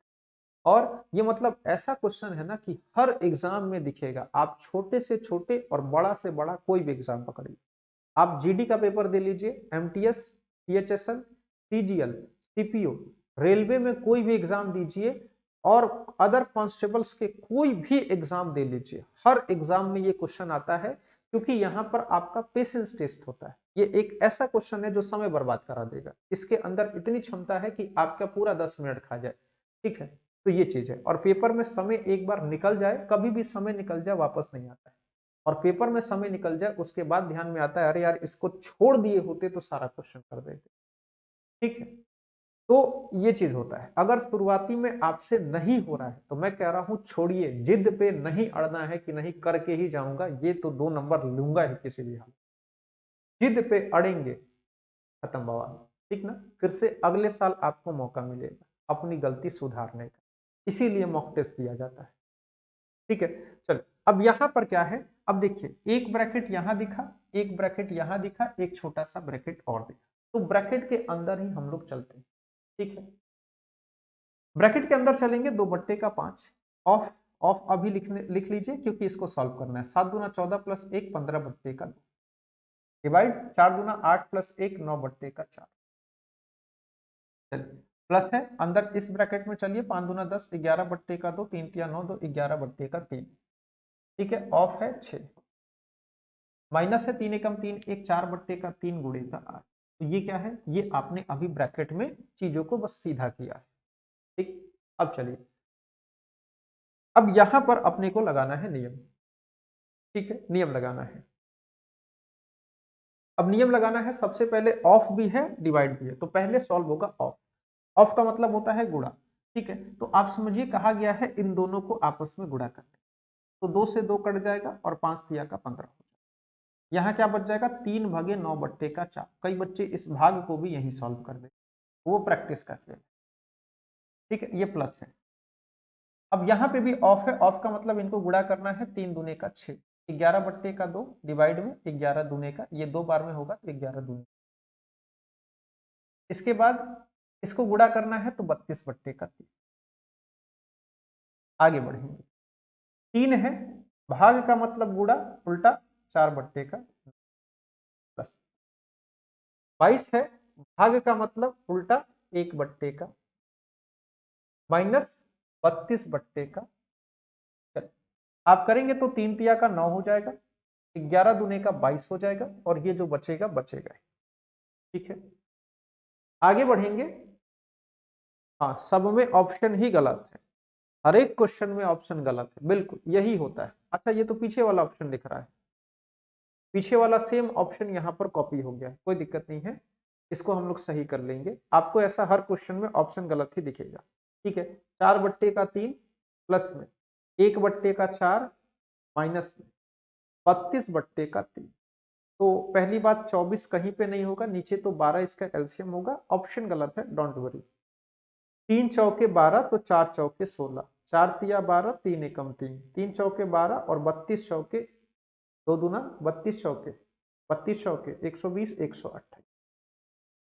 और ये मतलब ऐसा क्वेश्चन है ना कि हर एग्जाम में दिखेगा, आप छोटे से छोटे और बड़ा से बड़ा कोई भी एग्जाम पकड़िए। आप जीडी का पेपर दे लीजिए, MTS, CHSL, CGL, CPO, railway में कोई भी एग्जाम दीजिए और अदर कॉन्स्टेबल्स के कोई भी एग्जाम दे लीजिए, हर एग्जाम में ये क्वेश्चन आता है, क्योंकि यहाँ पर आपका पेशेंस टेस्ट होता है। ये एक ऐसा क्वेश्चन है जो समय बर्बाद करा देगा, इसके अंदर इतनी क्षमता है कि आपका पूरा 10 मिनट खा जाए, ठीक है। तो ये चीज है, और पेपर में समय एक बार निकल जाए, कभी भी समय निकल जाए वापस नहीं आता है, और पेपर में समय निकल जाए उसके बाद ध्यान में आता है अरे यार इसको छोड़ दिए होते तो सारा क्वेश्चन कर देते, ठीक है। तो ये चीज होता है, अगर शुरुआती में आपसे नहीं हो रहा है तो मैं कह रहा हूं छोड़िए, जिद पे नहीं अड़ना है कि नहीं करके ही जाऊंगा, ये तो 2 नंबर लूंगा ही किसी भी हाल। जिद पे अड़ेंगे, खत्म बवाल, ठीक ना। फिर से अगले साल आपको मौका मिलेगा अपनी गलती सुधारने का, इसीलिए मॉक टेस्ट दिया जाता है, ठीक है। चलो, अब यहां पर क्या है, अब देखिए एक ब्रैकेट यहां दिखा, एक ब्रैकेट यहां दिखा, एक छोटा सा ब्रैकेट और दिखा, तो ब्रैकेट के अंदर ही हम लोग चलते हैं, ठीक है। ब्रैकेट के अंदर चलेंगे, 2/5 ऑफ, ऑफ अभी लिख लीजिए क्योंकि इसको सॉल्व करना है। 7 दूना 14 प्लस 1 15/2, डिवाइड 4 दूना 8 प्लस 1 9/4, चलिए प्लस है अंदर इस ब्रैकेट में, चलिए 5 दूना 10 11/2, 3 तिया 9 2 11/3, ठीक है। ऑफ है 6, माइनस है 3 एकम 3 1 4/3 गुणे का 8, तो ये क्या है, ये आपने अभी ब्रैकेट में चीजों को बस सीधा किया है, ठीक। अब चलिए, अब यहां पर अपने को लगाना है नियम, ठीक है, नियम लगाना है। अब नियम लगाना है, सबसे पहले ऑफ भी है डिवाइड भी है, तो पहले सॉल्व होगा ऑफ। ऑफ का मतलब होता है गुणा, ठीक है। तो आप समझिए कहा गया है इन दोनों को आपस में गुणा करना, तो 2 से 2 कट जाएगा और 5 तिया का 15, यहाँ क्या बच जाएगा 3/9/4। कई बच्चे इस भाग को भी यही सॉल्व कर दे, वो प्रैक्टिस का खेल, ठीक है। ये प्लस है, अब यहाँ पे भी ऑफ है, ऑफ का मतलब इनको गुणा करना है, 3 दूने का 6, 11/2 डिवाइड में 11 दूने का, ये 2 बार में होगा तो 11 दूने, इसके बाद इसको गुणा करना है तो 32/3। आगे बढ़ेंगे, 3 है, भाग का मतलब गुणा, उल्टा 4/का प्लस, 22 है, भाग का मतलब उल्टा 1/का माइनस 32/का, आप करेंगे तो 3 तिया का 9 हो जाएगा, 11 दूने का 22 हो जाएगा और ये जो बचेगा बचेगा, ठीक है। आगे बढ़ेंगे, हाँ सब में ऑप्शन ही गलत है, हर एक क्वेश्चन में ऑप्शन गलत है, बिल्कुल यही होता है। अच्छा ये तो पीछे वाला ऑप्शन दिख रहा है, पीछे वाला सेम ऑप्शन यहाँ पर कॉपी हो गया है, कोई दिक्कत नहीं है, इसको हम लोग सही कर लेंगे। आपको ऐसा हर क्वेश्चन में ऑप्शन गलत ही दिखेगा, ठीक है। 4/3 प्लस में 1/4 माइनस में 32/3। तो पहली बात 24 कहीं पे नहीं होगा, नीचे तो 12 इसका एलसीएम होगा, ऑप्शन गलत है, डोंट वरी। 3 चौके 12 तो 4 चौके 16, 4 तिया 12, 3 एकम 3, 3 चौके 12 और 32 चौके 2 दूना 32 चौके 32 चौके 120 128,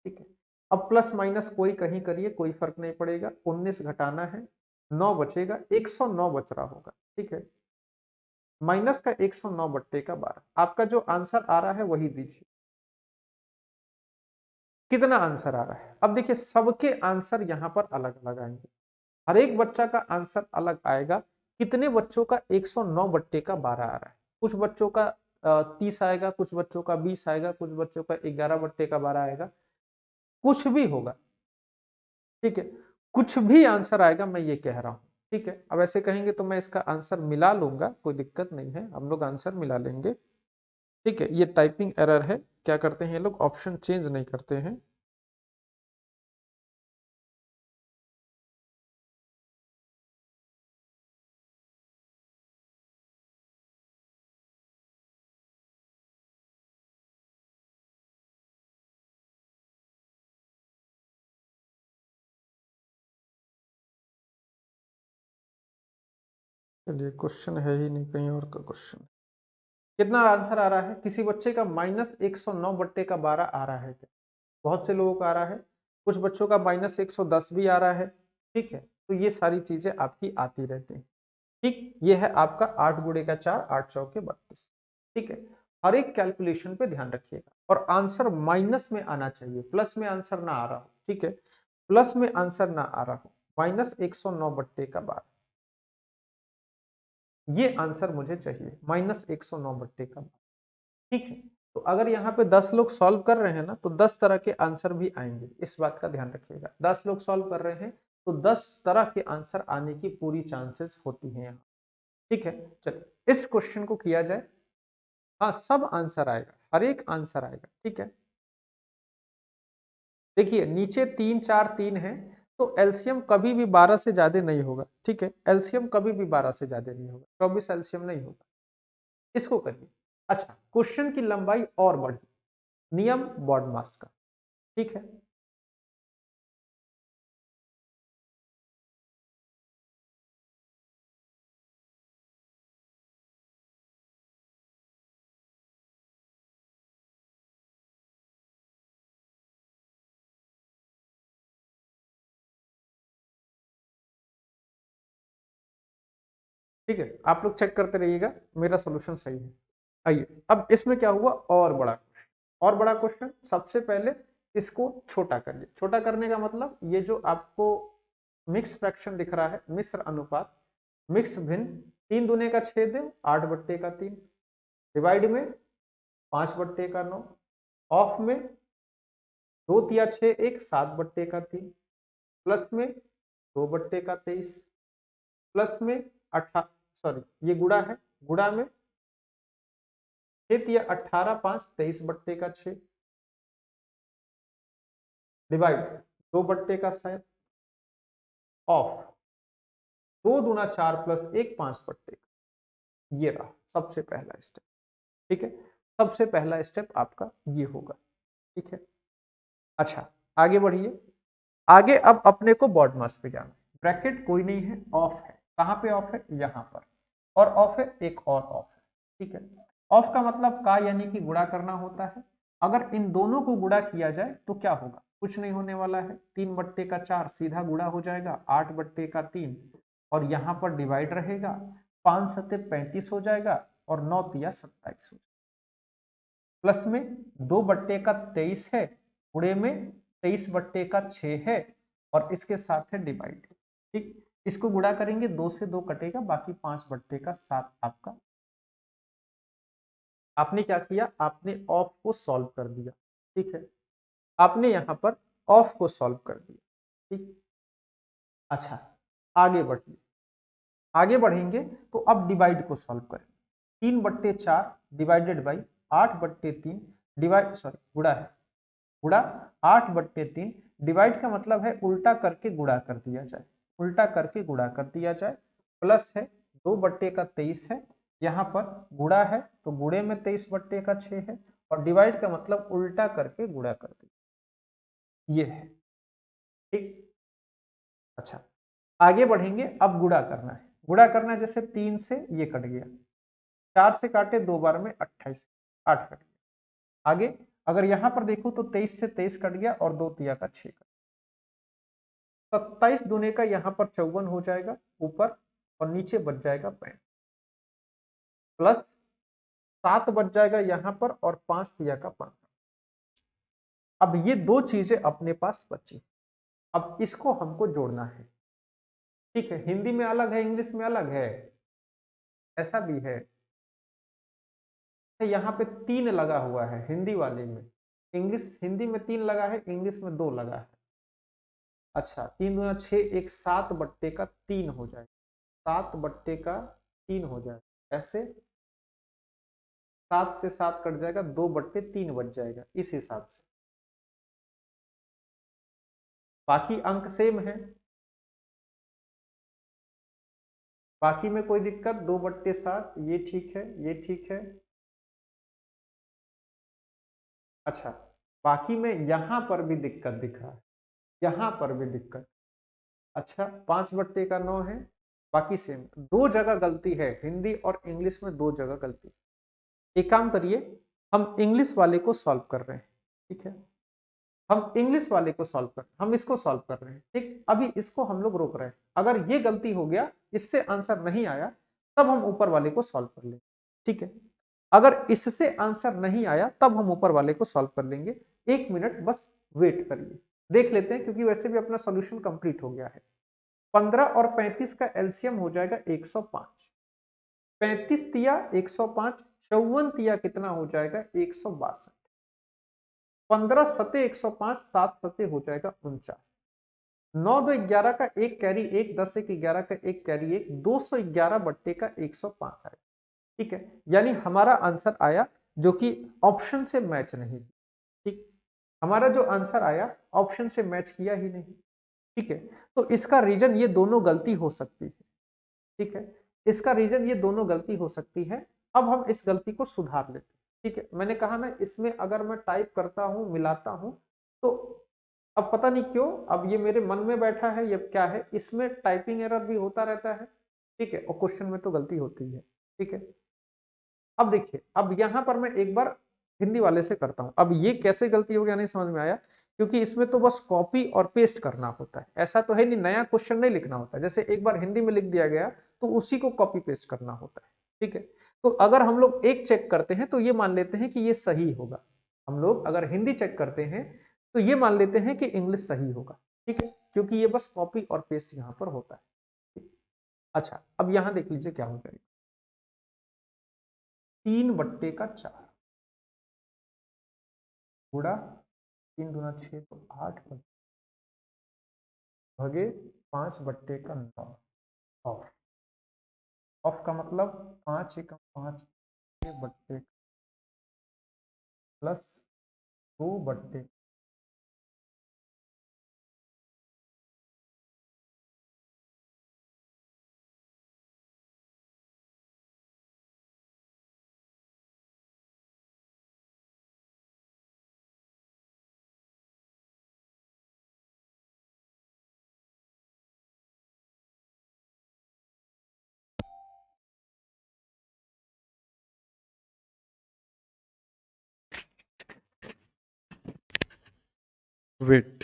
ठीक है। अब प्लस माइनस कोई कहीं करिए, कोई फर्क नहीं पड़ेगा। 19 घटाना है, 9 बचेगा, 109 बच रहा होगा, ठीक है। माइनस का 109/12, आपका जो आंसर आ रहा है वही दीजिए। कितना आंसर आ रहा है? अब देखिए सबके आंसर यहाँ पर अलग अलग आएंगे, हर एक बच्चा का आंसर अलग आएगा। कितने बच्चों का 109/12 आ रहा है? कुछ बच्चों का 30 आएगा, कुछ बच्चों का 20 आएगा, कुछ बच्चों का 11/12 आएगा, कुछ भी होगा, ठीक है। कुछ भी आंसर आएगा, मैं ये कह रहा हूं, ठीक है। अब ऐसे कहेंगे तो मैं इसका आंसर मिला लूंगा, कोई दिक्कत नहीं है, हम लोग आंसर मिला लेंगे, ठीक है। ये टाइपिंग एरर है, क्या करते हैं ये लोग, ऑप्शन चेंज नहीं करते हैं। चलिए क्वेश्चन है ही नहीं, कहीं और का क्वेश्चन। कितना आंसर आ रहा है? किसी बच्चे का -109/12 आ रहा है क्या? बहुत से लोगों का आ रहा है, कुछ बच्चों का -110 भी आ रहा है, ठीक है। तो ये सारी चीजें आपकी आती रहती हैं, ठीक। ये है आपका 8 गुणे का 4, 8 चौके 32, ठीक है। हर एक कैलकुलेशन पे ध्यान रखिएगा और आंसर माइनस में आना चाहिए, प्लस में आंसर ना आ रहा हो, ठीक है। प्लस में आंसर ना आ रहा हो, -109/12, ये आंसर मुझे चाहिए, -109/12, ठीक है। तो अगर यहाँ पे 10 लोग सॉल्व कर रहे हैं ना, तो 10 तरह के आंसर भी आएंगे, इस बात का ध्यान रखिएगा। 10 लोग सॉल्व कर रहे हैं तो 10 तरह के आंसर आने की पूरी चांसेस होती हैं यहाँ, ठीक है। चलिए इस क्वेश्चन को किया जाए। हाँ सब आंसर आएगा, हर एक आंसर आएगा, ठीक है। देखिए नीचे 3 4 3 है, तो एलसीएम कभी भी 12 से ज्यादा नहीं होगा, ठीक है। एलसीएम कभी भी 12 से ज्यादा नहीं होगा, 24 एलसीएम नहीं होगा, इसको करिए। अच्छा क्वेश्चन की लंबाई और बढ़ी, नियम बॉडमास का, ठीक है। ठीक है आप लोग चेक करते रहिएगा, मेरा सॉल्यूशन सही है। आइए अब इसमें क्या हुआ, और बड़ा क्वेश्चन, और बड़ा क्वेश्चन। सबसे पहले इसको छोटा करिए, छोटा करने का मतलब ये जो आपको मिक्स फ्रैक्शन दिख रहा है, मिश्र अनुपात, मिक्स भिन्न, 3 दूने का 6 दे 8/3, डिवाइड में 5/9, ऑफ में 2 तिया 6 1 7/3, प्लस में 2/23, प्लस में 18, सॉरी ये गुणा है, गुणा में 6 तिया 18 5 23/6, डिवाइड 2/7, ऑफ 2 दूना 4 प्लस 1 5/, ये रहा सबसे पहला स्टेप, ठीक है। सबसे पहला स्टेप आपका ये होगा, ठीक है। अच्छा आगे बढ़िए, आगे अब अपने को बॉड मास पे जाना। ब्रैकेट कोई नहीं है, ऑफ है, कहां पे ऑफ है, यहां पर, और ऑफ है, एक और ऑफ है, ठीक है। ऑफ का मतलब का यानी कि गुणा करना होता है। अगर इन दोनों को गुणा किया जाए तो क्या होगा, कुछ नहीं होने वाला है, 3/4 सीधा गुणा हो जाएगा 8/3, और यहाँ पर डिवाइड रहेगा, 5 सत्ते 35 हो जाएगा और 9 तिया 27 हो जाएगा, प्लस में 2/23 है, गुणे में 23/6 है, और इसके साथ है डिवाइड, ठीक। इसको गुणा करेंगे, 2 से 2 कटेगा, बाकी 5/7 आपका। आपने क्या किया, आपने ऑफ को सॉल्व कर दिया, ठीक है। आपने यहां पर ऑफ को सॉल्व कर दिया, ठीक। अच्छा आगे बढ़िए, आगे बढ़ेंगे तो अब डिवाइड को सॉल्व करें। 3/4 डिवाइडेड बाई 8/3, डिवाइड सॉरी गुणा है, गुणा 8/3, डिवाइड का मतलब है उल्टा करके गुणा कर दिया जाए, उल्टा करके गुणा कर दिया जाए, प्लस है 2/23 है, यहाँ पर गुणा है तो गुणे में 23/6 है, और डिवाइड का मतलब उल्टा करके गुणा कर दिया, ये है। ठीक, अच्छा आगे बढ़ेंगे, अब गुणा करना है। गुणा करना है, जैसे 3 से ये कट गया, 4 से काटे 2 बार में 28, 8 कट गया। आगे अगर यहां पर देखो तो 23 से 23 कट गया और 2 तिया का 6 कट, 27 दूने का यहाँ पर 54 हो जाएगा ऊपर, और नीचे बच जाएगा 65, प्लस 7 बच जाएगा यहाँ पर, और 5 तिया का 5। अब ये दो चीजें अपने पास बची, अब इसको हमको जोड़ना है। ठीक है, हिंदी में अलग है, इंग्लिश में अलग है, ऐसा भी है। यहाँ पे 3 लगा हुआ है हिंदी वाले में, इंग्लिश हिंदी में 3 लगा है, इंग्लिश में 2 लगा है। अच्छा 3 दूना 6, एक 7/3 हो जाएगा, 7/3 हो जाएगा, ऐसे 7 से 7 कट जाएगा, 2/3 बच जाएगा, इस हिसाब से। बाकी अंक सेम है, बाकी में कोई दिक्कत, 2/7 ये ठीक है, ये ठीक है। अच्छा बाकी में यहां पर भी दिक्कत दिख रहा है, यहां पर भी दिक्कत। अच्छा 5/9 है, बाकी सेम, दो जगह गलती है, हिंदी और इंग्लिश में दो जगह गलती। एक काम करिए, हम इंग्लिश वाले को सॉल्व कर रहे हैं, ठीक है, हम इंग्लिश वाले को सॉल्व कर, हम इसको सॉल्व कर रहे हैं, ठीक, अभी इसको हम लोग रोक रहे हैं। अगर ये गलती हो गया, इससे आंसर नहीं आया, तब हम ऊपर वाले को सॉल्व कर लेंगे, ठीक है। अगर इससे आंसर नहीं आया, तब हम ऊपर वाले को सॉल्व कर लेंगे। 1 मिनट बस वेट करिए, देख लेते हैं, क्योंकि वैसे भी अपना सोल्यूशन कंप्लीट हो गया है। 15 और 35 का एलसीएम हो जाएगा 105, 35 तिया 105, 54 तिया कितना हो जाएगा 162, 15 सते 105, 7 सते हो जाएगा 49, 9 2 11 का एक कैरी एक, 10 1 11 का एक कैरी एक, 211/105 आएगा, ठीक है। यानी हमारा आंसर आया जो कि ऑप्शन से मैच नहीं, ठीक, हमारा जो आंसर आया ऑप्शन से मैच किया ही नहीं, ठीक है। तो इसका रीजन ये दोनों गलती हो सकती है, ठीक है, इसका रीजन ये दोनों गलती हो सकती है। अब हम इस गलती को सुधार लेते हैं, ठीक है। मैंने कहा ना, इसमें अगर मैं टाइप करता हूं, मिलाता हूं, तो अब पता नहीं क्यों अब ये मेरे मन में बैठा है, ये क्या है, इसमें टाइपिंग एरर भी होता रहता है, ठीक है, और क्वेश्चन में तो गलती होती है, ठीक है। अब देखिए, अब यहां पर मैं एक बार हिंदी वाले से करता हूं, अब ये कैसे गलती हो गया नहीं समझ में आया, क्योंकि इसमें तो बस कॉपी और पेस्ट करना होता है, ऐसा तो है नहीं, नया क्वेश्चन नहीं लिखना होता, जैसे एक बार हिंदी में लिख दिया गया तो उसी को कॉपी पेस्ट करना होता है, ठीक है। तो अगर हम लोग एक चेक करते हैं तो ये मान लेते हैं कि ये सही होगा, हम लोग अगर हिंदी चेक करते हैं तो ये मान लेते हैं कि इंग्लिश सही होगा, ठीक है, क्योंकि ये बस कॉपी और पेस्ट यहां पर होता है। अच्छा अब यहां देख लीजिए क्या हो जाएगा, 3/4 गुड़ा 3 दूना 6 तो 8 भगे 5/9, ऑफ, ऑफ का मतलब 5 एकम 5 बट्टे प्लस 2/, वेट,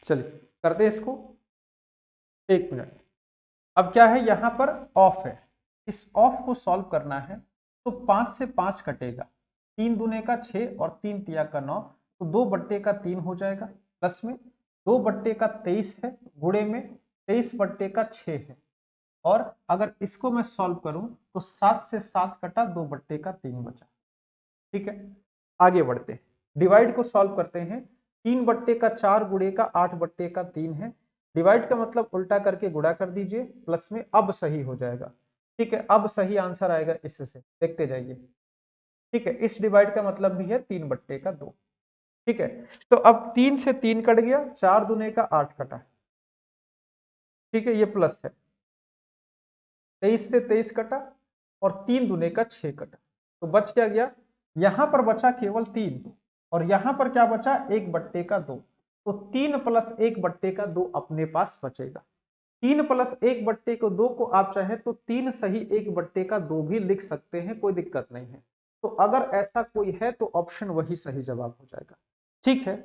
चलिए करते हैं इसको, 1 मिनट। अब क्या है, यहां पर ऑफ है, इस ऑफ को सॉल्व करना है तो 5 से 5 कटेगा, 3 दूने का 6 और 3 तिया का 9, तो 2/3 हो जाएगा, प्लस में 2/23 है, गुणे में 23/6 है। और अगर इसको मैं सॉल्व करूं तो 7 से 7 कटा, 2/3 बचा। ठीक है, आगे बढ़ते हैं, डिवाइड को सॉल्व करते हैं। 3/4 गुणे का 8/3 है, डिवाइड का मतलब उल्टा करके गुणा कर दीजिए, प्लस में अब सही हो जाएगा। ठीक है, अब सही आंसर आएगा इससे, देखते जाइए। ठीक है, इस डिवाइड का मतलब भी है 3/2। ठीक है, तो अब 3 से 3 कट गया, 4 दूने का 8 कटा। ठीक है, ये प्लस है, 23 से 23 कटा और 3 दूने का 6 कटा, तो बच क्या गया, यहां पर बचा केवल 3 और यहां पर क्या बचा, 1/2। तो 3 + 1/2 अपने पास बचेगा। 3 + 1/2 को आप चाहे तो 3 सही 1/2 भी लिख सकते हैं, कोई दिक्कत नहीं है। तो अगर ऐसा कोई है तो ऑप्शन वही सही जवाब हो जाएगा। ठीक है,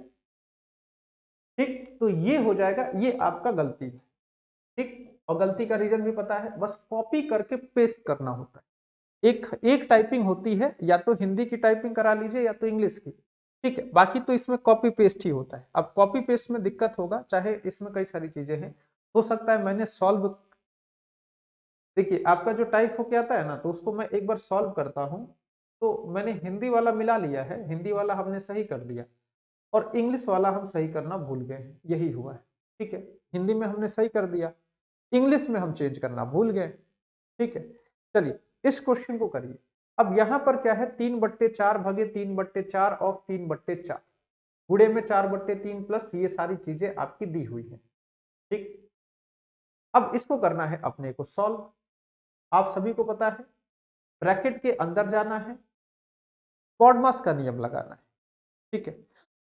ठीक, तो ये हो जाएगा, ये आपका गलती है। ठीक, और गलती का रीजन भी पता है, बस कॉपी करके पेस्ट करना होता है। एक एक टाइपिंग होती है, या तो हिंदी की टाइपिंग करा लीजिए या तो इंग्लिश की। ठीक है, बाकी तो इसमें कॉपी पेस्ट ही होता है। अब कॉपी पेस्ट में दिक्कत होगा, चाहे इसमें कई सारी चीजें हैं, हो सकता है मैंने सॉल्व, देखिए आपका जो टाइप होके आता है ना, तो उसको मैं एक बार सॉल्व करता हूँ, तो मैंने हिंदी वाला मिला लिया है, हिंदी वाला हमने सही कर दिया और इंग्लिश वाला हम सही करना भूल गए हैं, यही हुआ है। ठीक है, हिंदी में हमने सही कर दिया, इंग्लिश में हम चेंज करना भूल गए। ठीक है, चलिए इस क्वेश्चन को करिए। अब यहां पर क्या है, 3/4 भागे 3/4 ऑफ 3/4, गुणे में 4/3 प्लस ये सारी चीजें आपकी दी हुई है। ठीक, अब इसको करना है अपने को सॉल्व। आप सभी को पता है, ब्रैकेट के अंदर जाना है, पॉडमास का नियम लगाना है। ठीक है,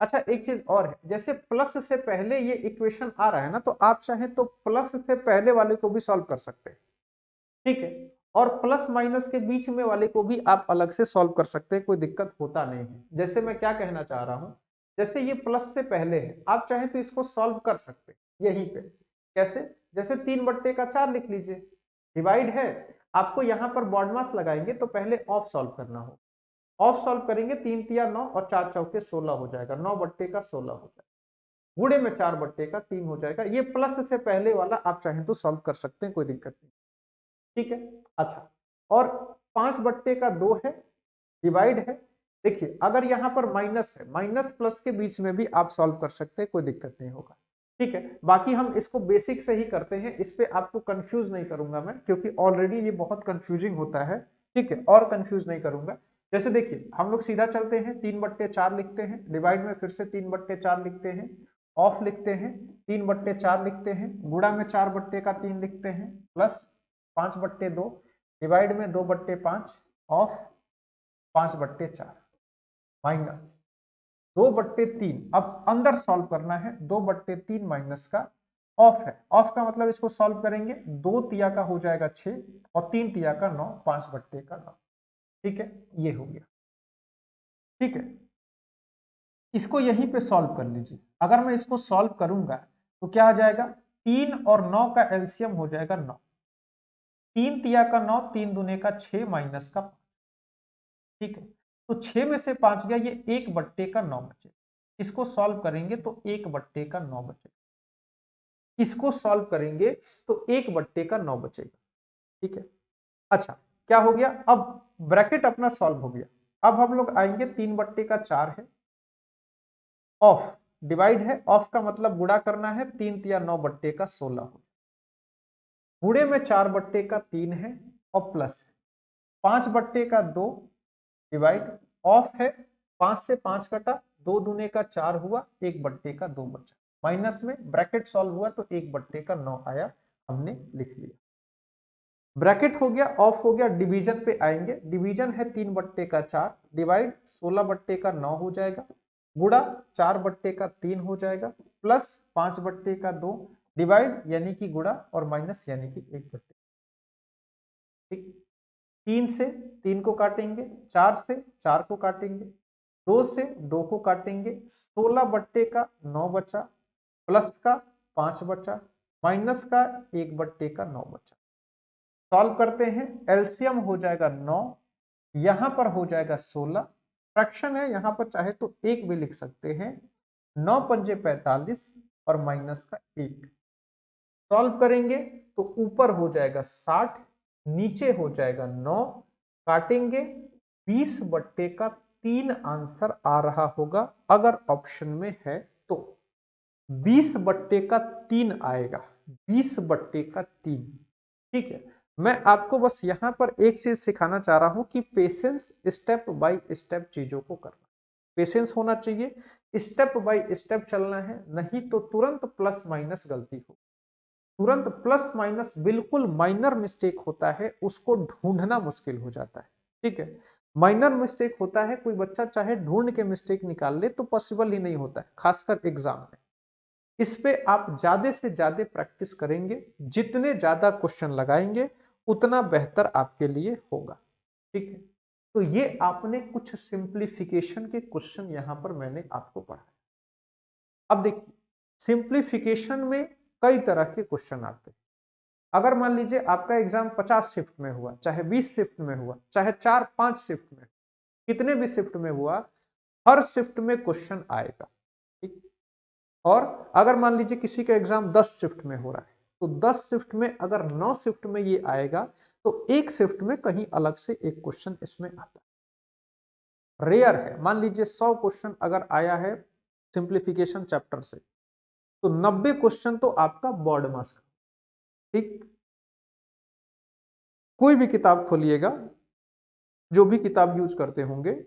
अच्छा एक चीज और है, जैसे प्लस से पहले ये इक्वेशन आ रहा है ना, तो आप चाहें तो प्लस से पहले वाले को भी सॉल्व कर सकते हैं। ठीक है, और प्लस माइनस के बीच में वाले को भी आप अलग से सॉल्व कर सकते हैं, कोई दिक्कत होता नहीं है। जैसे मैं क्या कहना चाह रहा हूं, जैसे ये प्लस से पहले है, आप चाहें तो इसको सॉल्व कर सकते हैं यहीं पे। कैसे, जैसे 3/4 लिख लीजिए, डिवाइड है, आपको यहाँ पर बॉडमास लगाएंगे तो पहले ऑफ सॉल्व करना हो, ऑफ सॉल्व करेंगे, 3 तिया 9 और 4 चौके 16 हो जाएगा, 9/16 हो जाएगा, गुणे में 4/3 हो जाएगा। ये प्लस से पहले वाला आप चाहें तो सॉल्व कर सकते हैं, कोई दिक्कत नहीं। ठीक है, अच्छा, और 5/2 है, डिवाइड है, देखिए अगर यहां पर माइनस है, माइनस प्लस के बीच में भी आप सॉल्व कर सकते हैं, कोई दिक्कत नहीं होगा। ठीक है, बाकी हम इसको बेसिक से ही करते हैं, इस पे आपको कंफ्यूज नहीं करूंगा मैं, क्योंकि ऑलरेडी ये बहुत कंफ्यूजिंग होता है। ठीक है, और कंफ्यूज नहीं करूंगा। जैसे देखिए हम लोग सीधा चलते हैं, 3/4 लिखते हैं, डिवाइड में फिर से 3/4 लिखते हैं, ऑफ लिखते हैं, 3/4 लिखते हैं, गुणा में 4/3 लिखते हैं, प्लस 5/2, डिवाइड में 2/5, ऑफ 5/4, माइनस 2/3। अब अंदर सॉल्व करना है, 2/3 माइनस का ऑफ है, ऑफ का मतलब इसको सॉल्व करेंगे, 2 तिया का हो जाएगा 6 और 3 तिया का 9, 5/9। ठीक है, ये हो गया। ठीक है, इसको यहीं पे सॉल्व कर लीजिए। अगर मैं इसको सॉल्व करूंगा तो क्या आ जाएगा, 3 और 9 का एलसीएम हो जाएगा 9, 3 तिया का 9, 3 दूने का 6 माइनस का 5। ठीक है, तो 6 में से 5 गया, ये 1/9 बचे, इसको सॉल्व करेंगे तो 1/9 बचेगा, इसको सॉल्व करेंगे तो 1/9 बचेगा। ठीक है, अच्छा क्या हो गया, अब ब्रैकेट अपना सॉल्व हो गया। अब हम लोग आएंगे, 3/4 है, ऑफ, डिवाइड है, ऑफ का मतलब गुणा करना है, 3 तिया 9/16 हो, गुणे में 4/3 है और प्लस है 5/2, डिवाइड, ऑफ है, 5 से 5 कटा, 2 दूने का 4 हुआ, 1/2 बचा, माइनस में ब्रैकेट सॉल्व हुआ तो 1/9 आया, हमने लिख लिया। ब्रैकेट हो गया, ऑफ हो गया, डिवीजन पे आएंगे, डिवीजन है 3/4, डिवाइड 16/9 हो जाएगा, गुणा 4/3 हो जाएगा, प्लस 5/2, डिवाइड यानी कि गुणा और माइनस यानी कि 1/2। ठीक, 3 से 3 को काटेंगे, 4 से 4 को काटेंगे, 2 से 2 को काटेंगे, 16/9 बचा, प्लस का 5 बचा, माइनस का 1/9 बचा। सॉल्व करते हैं, एलसीएम हो जाएगा 9, यहां पर हो जाएगा 16, फ्रैक्शन है यहां पर चाहे तो 1 भी लिख सकते हैं, 9 पंजे 45 और माइनस का 1। सॉल्व करेंगे तो ऊपर हो जाएगा 60, नीचे हो जाएगा 9, काटेंगे 20/3 आंसर आ रहा होगा अगर ऑप्शन में है तो। 20/3 आएगा, 20/3। ठीक है, मैं आपको बस यहां पर एक चीज सिखाना चाह रहा हूं कि पेशेंस, स्टेप बाय स्टेप चीजों को करना, पेशेंस होना चाहिए, स्टेप बाय स्टेप चलना है, नहीं तो तुरंत प्लस माइनस गलती हो, तुरंत प्लस माइनस बिल्कुल माइनर मिस्टेक होता है, उसको ढूंढना मुश्किल हो जाता है। ठीक है, माइनर मिस्टेक होता है, कोई बच्चा चाहे ढूंढ के मिस्टेक निकाल ले तो पॉसिबल ही नहीं होता है, खासकर एग्जाम में। इस पे आप ज्यादा से ज्यादा प्रैक्टिस करेंगे, जितने ज्यादा क्वेश्चन लगाएंगे उतना बेहतर आपके लिए होगा। ठीक है, तो ये आपने कुछ सिंप्लीफिकेशन के क्वेश्चन यहां पर मैंने आपको पढ़ाया। अब देखिए, सिंप्लीफिकेशन में कई तरह के क्वेश्चन आते हैं। अगर मान लीजिए आपका एग्जाम 50 शिफ्ट में हुआ, चाहे 20 शिफ्ट में हुआ, चाहे 4-5 शिफ्ट में, कितने भी शिफ्ट में हुआ, हर शिफ्ट में क्वेश्चन आएगा। ठीक, और अगर मान लीजिए किसी का एग्जाम 10 शिफ्ट में हो रहा है, तो 10 शिफ्ट में अगर 9 शिफ्ट में ये आएगा, तो एक शिफ्ट में कहीं अलग से एक क्वेश्चन इसमें आता है। रेयर है, मान लीजिए 100 क्वेश्चन अगर आया है सिंप्लीफिकेशन चैप्टर से, तो 90 क्वेश्चन तो आपका बोर्ड मास का। ठीक, कोई भी किताब खोलिएगा, जो भी किताब यूज करते होंगे,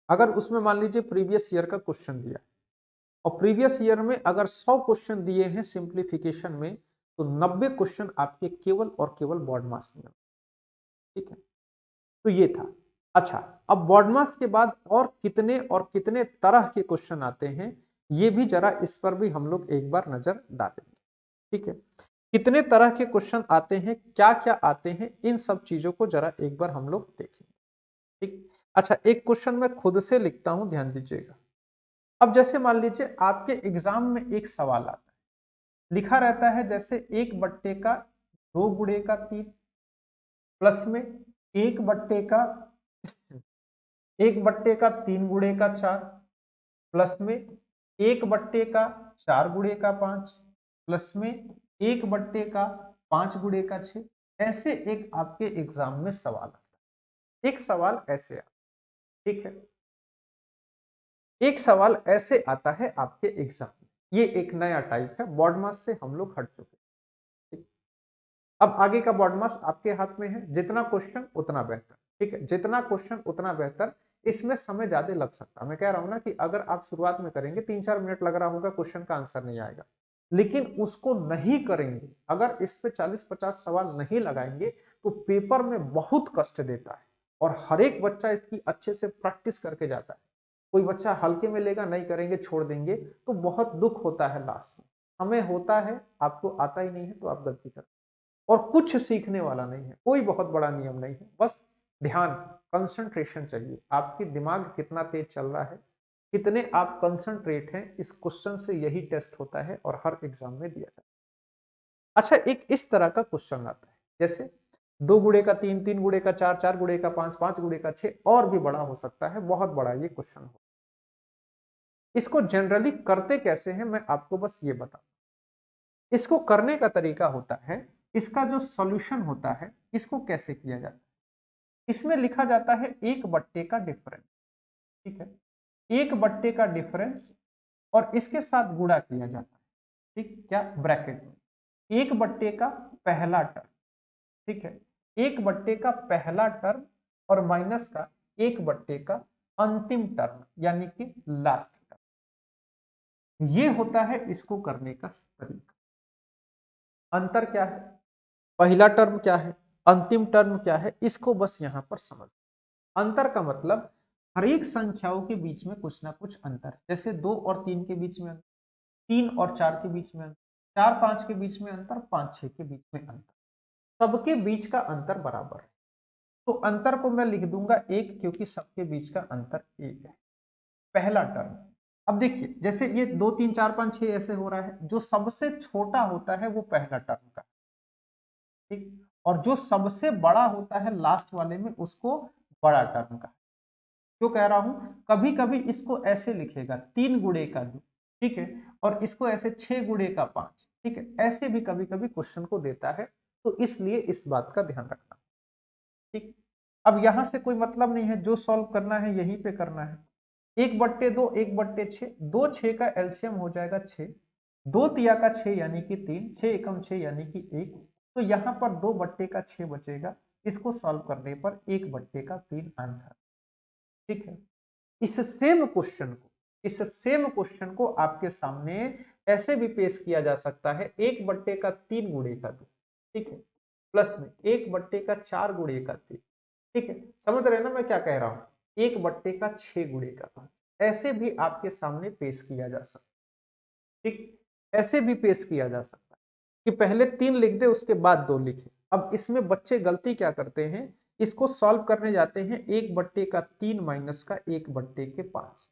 अगर उसमें मान लीजिए प्रीवियस ईयर का क्वेश्चन दिया और प्रीवियस ईयर में अगर 100 क्वेश्चन दिए हैं सिंप्लीफिकेशन में, तो 90 क्वेश्चन आपके केवल और केवल बॉड मास में। ठीक है, तो ये था। अच्छा, अब बॉड मास के बाद और कितने तरह के क्वेश्चन आते हैं, ये भी जरा इस पर भी हम लोग एक बार नजर डालेंगे। ठीक है, कितने तरह के क्वेश्चन आते हैं, क्या क्या आते हैं, इन सब चीजों को जरा एक बार हम लोग देखेंगे। ठीक, अच्छा, एक क्वेश्चन मैं खुद से लिखता हूं, ध्यान दीजिएगा। अब जैसे मान लीजिए आपके एग्जाम में एक सवाल आता है, लिखा रहता है जैसे 1/2 प्लस में 1/3 प्लस में 1/4 प्लस में 1/5 ऐसे एक आपके एग्जाम में सवाल आता है। एक सवाल ऐसे आता है, ठीक है, एक सवाल ऐसे आता है आपके एग्जाम में। ये एक नया टाइप है, बॉड मास से हम लोग हट चुके हैं। अब आगे का बॉड मास आपके हाथ में है, जितना क्वेश्चन उतना बेहतर। ठीक है, जितना क्वेश्चन उतना बेहतर, इसमें समय ज्यादा लग सकता है। मैं कह रहा हूं ना कि अगर आप शुरुआत में करेंगे 3-4 मिनट लग रहा होगा, क्वेश्चन का आंसर नहीं आएगा, लेकिन उसको नहीं करेंगे, अगर इस पे 40-50 सवाल नहीं लगाएंगे, तो पेपर में बहुत कष्ट देता है। और हर एक बच्चा इसकी अच्छे से प्रैक्टिस करके जाता है। कोई बच्चा हल्के में लेगा, नहीं करेंगे, छोड़ देंगे, तो बहुत दुख होता है लास्ट में। समय होता है, आपको आता ही नहीं है तो आप गलती करते, और कुछ सीखने वाला नहीं है, कोई बहुत बड़ा नियम नहीं है, बस ध्यान, कंसंट्रेशन चाहिए। आपकी दिमाग कितना तेज चल रहा है, कितने आप कंसंट्रेट हैं, इस क्वेश्चन से यही टेस्ट होता है और हर एग्जाम में दिया जाता है। अच्छा, एक इस तरह का क्वेश्चन आता है जैसे 2 गुणे का 3, 3 गुणे का 4, 4 गुणे का 5, 5 गुणे का 6, और भी बड़ा हो सकता है, बहुत बड़ा ये क्वेश्चन हो। इसको जनरली करते कैसे हैं, मैं आपको बस ये बता, इसको करने का तरीका होता है, इसका जो सॉल्यूशन होता है, इसको कैसे किया जाता है। इसमें लिखा जाता है 1/, का डिफरेंस। ठीक है, 1/, का डिफरेंस, और इसके साथ गुणा किया जाता है। ठीक, क्या, ब्रैकेट में 1/, का पहला टर्म। ठीक है, 1/, का पहला टर्म और माइनस का 1/, का अंतिम टर्म, यानी कि लास्ट टर्म। ये होता है इसको करने का तरीका। अंतर क्या है, पहला टर्म क्या है, अंतिम टर्म क्या है, इसको बस यहां पर समझ। अंतर का मतलब हर एक संख्याओं के बीच में कुछ ना कुछ अंतर है। जैसे 2 और 3 के बीच में अंतर, 3 और 4 के बीच में अंतर, 4-5 के बीच में अंतर, 5-6 के बीच में अंतर, सबके बीच का अंतर बराबर है। तो अंतर को मैं लिख दूंगा 1, क्योंकि सबके बीच का अंतर 1 है, पहला टर्म। अब देखिए जैसे ये 2 3 4 5 6 ऐसे हो रहा है, जो सबसे छोटा होता है वो पहला टर्म का, ठीक, और जो सबसे बड़ा होता है लास्ट वाले में उसको बड़ा टर्म का। क्यों कह रहा हूं, कभी कभी इसको ऐसे लिखेगा 3 गुणे का 2, ठीक है, और इसको ऐसे 6 गुणे का 5, ठीक है, ऐसे भी कभी कभी क्वेश्चन को देता है, तो इसलिए इस बात का ध्यान रखना, ठीक। अब यहां से कोई मतलब नहीं है, जो सॉल्व करना है यहीं पे करना है। 1/2 1/6, 2 6 का एलसीएम हो जाएगा 6, 2 तिया का 6 यानी कि 3, 6 एकम 6 यानी कि 1, तो यहाँ पर 2/6 बचेगा, इसको सॉल्व करने पर 1/3 आंसर, ठीक है। इस सेम क्वेश्चन को आपके सामने ऐसे भी पेश किया जा सकता है, 1/3 गुणे का 2, ठीक है, प्लस में 1/4 गुणे का 3, ठीक है, समझ रहे हैं ना मैं क्या कह रहा हूं, 1/6 गुणे का 5, ऐसे भी आपके सामने पेश किया जा सकता है, ठीक, ऐसे भी पेश किया जा सकता है कि पहले 3 लिख दे उसके बाद 2 लिखे। अब इसमें बच्चे गलती क्या करते हैं, इसको सॉल्व करने जाते हैं 1/3 माइनस का 1/5,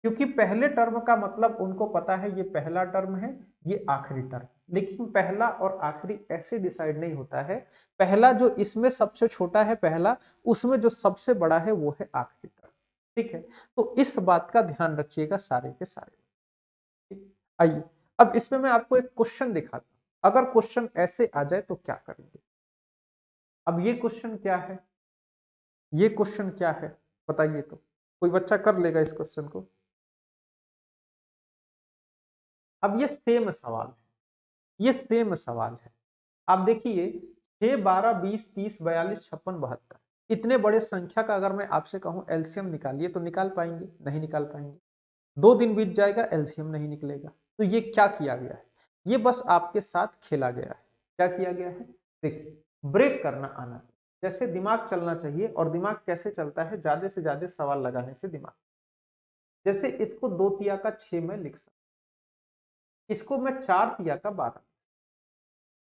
क्योंकि पहले टर्म का मतलब उनको पता है ये पहला टर्म है, ये आखिरी टर्म, लेकिन पहला और आखिरी ऐसे डिसाइड नहीं होता है, पहला जो इसमें सबसे छोटा है पहला, उसमें जो सबसे बड़ा है वो है आखिरी टर्म, ठीक है, तो इस बात का ध्यान रखिएगा सारे के सारे, ठीक? आइए अब इसमें मैं आपको एक क्वेश्चन दिखाता हूं, अगर क्वेश्चन ऐसे आ जाए तो क्या करेंगे। अब ये क्वेश्चन क्या है, ये क्वेश्चन क्या है, बताइए तो, कोई बच्चा कर लेगा इस क्वेश्चन को। अब ये सेम सवाल है, ये सेम सवाल है, आप देखिए 6 12 20 30 42 56 72, इतने बड़े संख्या का अगर मैं आपसे कहूं एलसीएम निकालिए तो निकाल पाएंगे, नहीं निकाल पाएंगे, 2 दिन बीत जाएगा एलसीएम नहीं निकलेगा, तो ये क्या किया गया है, ये बस आपके साथ खेला गया है। क्या किया गया है, देखिए ब्रेक करना आना चाहिए, जैसे दिमाग चलना चाहिए, और दिमाग कैसे चलता है, ज्यादा से ज्यादा सवाल लगाने से दिमाग, जैसे इसको 2 तिया का 6 में लिख सकता, इसको मैं 4 तिया का 12,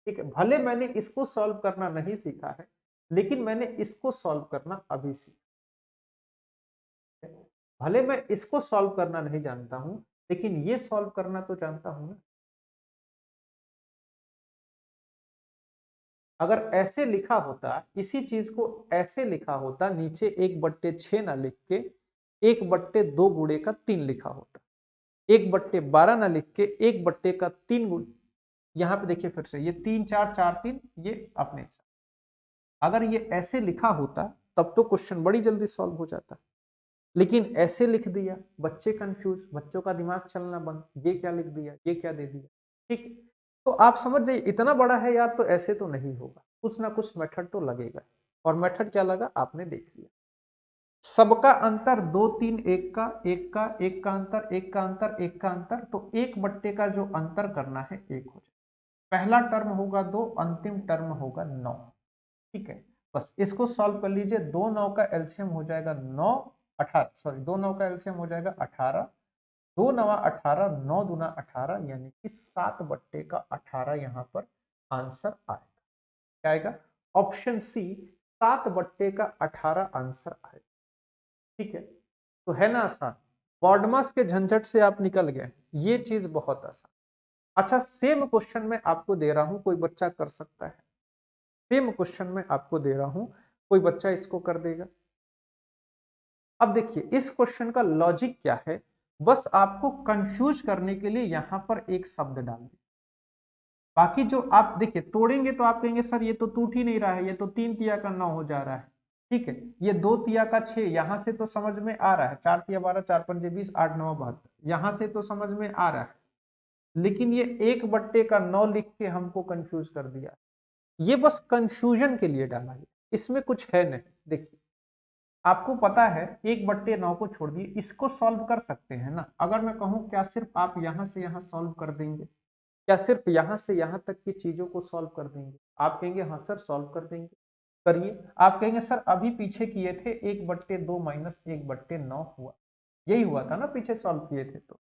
ठीक है, भले मैंने इसको सॉल्व करना नहीं सीखा है, लेकिन मैंने इसको सॉल्व करना अभी सीखा है। भले मैं इसको सॉल्व करना नहीं जानता हूं, लेकिन ये सॉल्व करना तो जानता हूं ना। अगर ऐसे लिखा होता, इसी चीज को ऐसे लिखा होता, नीचे 1/6 ना लिख के 1/2 गुणे का 3 लिखा होता, 1/12 ना लिख के 1/3 गुण, यहाँ पे देखिए फिर से ये 3 4 4 3, ये अपने साथ, अगर ये ऐसे लिखा होता तब तो क्वेश्चन बड़ी जल्दी सॉल्व हो जाता, लेकिन ऐसे लिख दिया, बच्चे कंफ्यूज, बच्चों का दिमाग चलना बंद, ये क्या लिख दिया, ये क्या दे दिया, ठीक, तो आप समझ जाइए इतना बड़ा है यार, तो ऐसे तो नहीं होगा, कुछ ना कुछ मेथड तो लगेगा, और मेथड क्या लगा आपने देख लिया, सबका अंतर 2 3 1 का 1 का 1 का अंतर 1 का अंतर 1 का अंतर, तो 1 का जो अंतर करना है 1 हो जाए, पहला टर्म होगा 2, अंतिम टर्म होगा 9, ठीक है, बस इसको सॉल्व कर लीजिए, 2 9 का एलसीएम हो जाएगा 9 18, सॉरी 2 9 का एलसीएम हो जाएगा 18, 2 9 18, 9 दूना 18, यानी कि 7/18 यहाँ पर आंसर आएगा, क्या आएगा, ऑप्शन सी 7/18 आंसर आएगा, ठीक है, तो है ना आसान, बॉडमास के झंझट से आप निकल गए, ये चीज बहुत आसान। अच्छा सेम क्वेश्चन मैं आपको दे रहा हूं, कोई बच्चा कर सकता है, सेम क्वेश्चन मैं आपको दे रहा हूं, कोई बच्चा इसको कर देगा। अब देखिए इस क्वेश्चन का लॉजिक क्या है, बस आपको कंफ्यूज करने के लिए यहां पर एक शब्द डाल दिया, बाकी जो आप देखिए तोड़ेंगे तो आप कहेंगे सर ये तो टूट ही नहीं रहा है, ये तो 3 तिया का 9 हो जा रहा है, ठीक है, ये 2 तिया का 6, यहां से तो समझ में आ रहा है, 4 तिया 12 4 पंजे 20 8 9 72, यहां से तो समझ में आ रहा है, लेकिन ये 1/9 लिख के हमको कंफ्यूज कर दिया, ये बस कंफ्यूजन के लिए डाला है, इसमें कुछ है नहीं। देखिए आपको पता है 1/9 को छोड़ दिए, इसको सॉल्व कर सकते हैं ना, अगर मैं कहूं क्या सिर्फ आप यहां से यहां सॉल्व कर देंगे, क्या सिर्फ यहां से यहां तक की चीजों को सॉल्व कर देंगे, आप कहेंगे हाँ सर सॉल्व कर देंगे, करिए, आप कहेंगे सर अभी पीछे किए थे 1/2 माइनस 1/9 हुआ, यही हुआ था ना पीछे सॉल्व किए थे, तो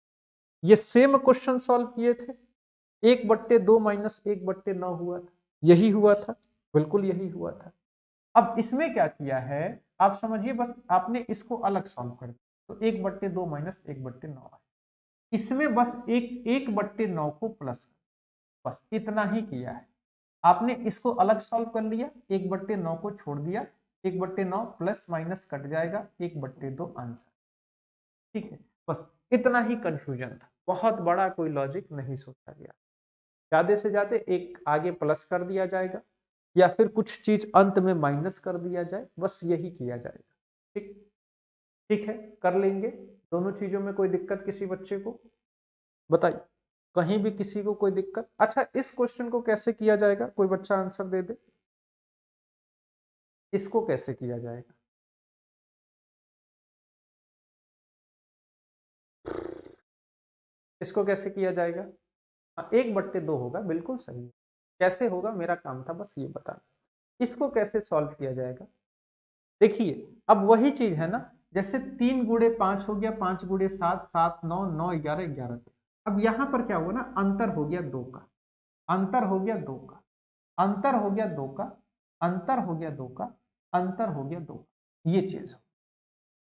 ये सेम क्वेश्चन सॉल्व किए थे, 1/2 माइनस 1/9 हुआ था, यही हुआ था, बिल्कुल यही हुआ था। अब इसमें क्या किया है, आप समझिए, बस आपने इसको अलग सॉल्व कर दिया, तो 1/2 माइनस 1/9 है, इसमें बस एक बट्टे 9 को प्लस, बस इतना ही किया है। आपने इसको अलग सॉल्व कर लिया, 1/9 को छोड़ दिया, 1/9 प्लस माइनस कट जाएगा, 1/2 आंसर। ठीक है, बस इतना ही कंफ्यूजन था, बहुत बड़ा कोई लॉजिक नहीं सोचा गया। ज्यादा से ज्यादा एक आगे प्लस कर दिया जाएगा या फिर कुछ चीज अंत में माइनस कर दिया जाए, बस यही किया जाएगा। ठीक, ठीक है, कर लेंगे। दोनों चीजों में कोई दिक्कत किसी बच्चे को बताइए, कहीं भी किसी को कोई दिक्कत? अच्छा, इस क्वेश्चन को कैसे किया जाएगा, कोई बच्चा आंसर दे दे, इसको कैसे किया जाएगा? इसको कैसे किया जाएगा? हाँ, 1/2 होगा, बिल्कुल सही। कैसे होगा, मेरा काम था बस ये बताना। इसको कैसे सॉल्व किया जाएगा? देखिए, अब वही चीज है ना, जैसे 3 × 5 हो गया, 5 × 7, 7, 9, 9, 11, 11। अब यहां पर क्या हुआ ना, अंतर हो गया 2 का, अंतर हो गया 2 का, अंतर हो गया 2 का, अंतर हो गया 2 का, अंतर हो गया 2 का, ये चीज,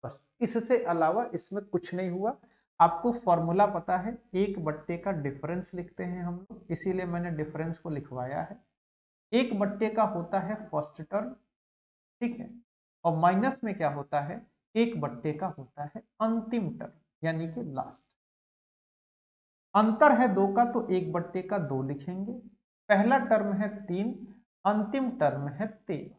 बस इससे अलावा इसमें कुछ नहीं हुआ। आपको फॉर्मूला पता है, 1/2 का डिफरेंस लिखते हैं हम लोग, इसीलिए मैंने डिफरेंस को लिखवाया है। 1/2 का होता है फर्स्ट टर्म, ठीक है, और माइनस में क्या होता है, 1/2 का होता है अंतिम टर्म यानी कि लास्ट। अंतर है 2 का तो 1/2 का 2 लिखेंगे, पहला टर्म है 3, अंतिम टर्म है 13,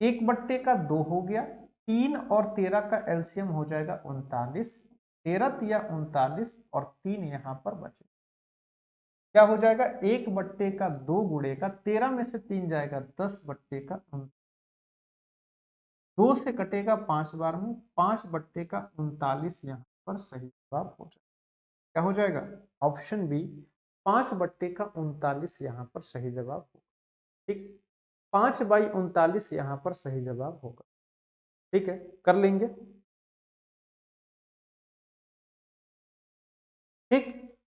1/2 का 2 हो गया, 3 और 13 का एलसीएम हो जाएगा 39, 13 या 39 और 3 यहां पर बचे, क्या हो जाएगा, 1/2 का 2 गुणे का 13 में से 3 जाएगा, 10/2 का 2 से कटेगा 5 बार में, 5/2 का 39 यहाँ पर सही जवाब हो जाएगा। क्या हो जाएगा, ऑप्शन बी, 5/2 का 39 यहाँ पर सही जवाब होगा। ठीक, 5/39 यहाँ पर सही जवाब होगा। ठीक है, कर लेंगे। ठीक,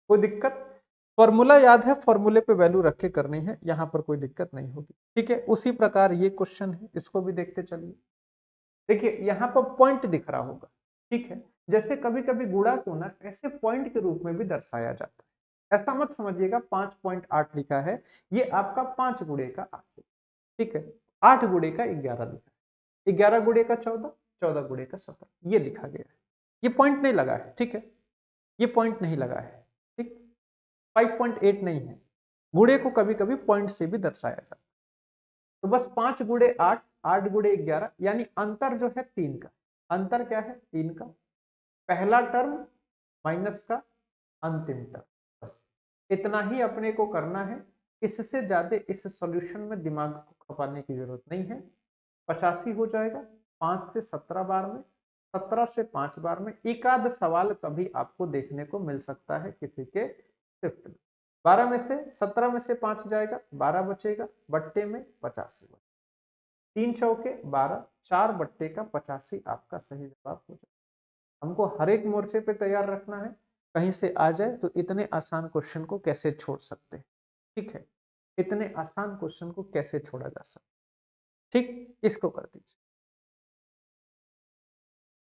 कोई दिक्कत? फॉर्मूला याद है, फॉर्मूले पे वैल्यू रख के करनी है, यहाँ पर कोई दिक्कत नहीं होगी। ठीक है, उसी प्रकार ये क्वेश्चन है, इसको भी देखते चलिए। देखिए यहाँ पर पॉइंट दिख रहा होगा, ठीक है, जैसे कभी कभी गुणा को ना ऐसे पॉइंट के रूप में भी दर्शाया जाता है, ऐसा मत समझिएगा 5.8 लिखा है, ये आपका 5 गुणे का 8, ठीक है, 8 गुणे का 11 लिखा है, 11 गुणे का 14, 14 गुणे का 17, ये लिखा गया है, ये पॉइंट नहीं लगा है, ठीक है, ये पॉइंट नहीं लगा है, ठीक, 5.8 नहीं है, गुणे को कभी कभी पॉइंट से भी दर्शाया जाता है। तो बस 5 × 8, 8 × 11, यानी अंतर जो है 3 का, अंतर क्या है, 3 का, पहला टर्म माइनस का अंतिम टर्म, बस इतना ही अपने को करना है। इससे ज्यादा इस सॉल्यूशन में दिमाग को खपाने की जरूरत नहीं है। 85 हो जाएगा 5 से 17 बार में, 17 से 5 बार में, एक आध सवाल कभी आपको देखने को मिल सकता है किसी के शिफ्ट में। 12 में से 17 में से 5 जाएगा, 12 बचेगा, बट्टे में 85 बचेगा, 3 चौके 12, 4/85 आपका सही जवाब हो जाएगा। हमको हर एक मोर्चे पे तैयार रखना है, कहीं से आ जाए तो इतने आसान क्वेश्चन को कैसे छोड़ सकते हैं। ठीक है, इतने आसान क्वेश्चन को कैसे छोड़ा जा सकता है। ठीक, इसको कर दीजिए।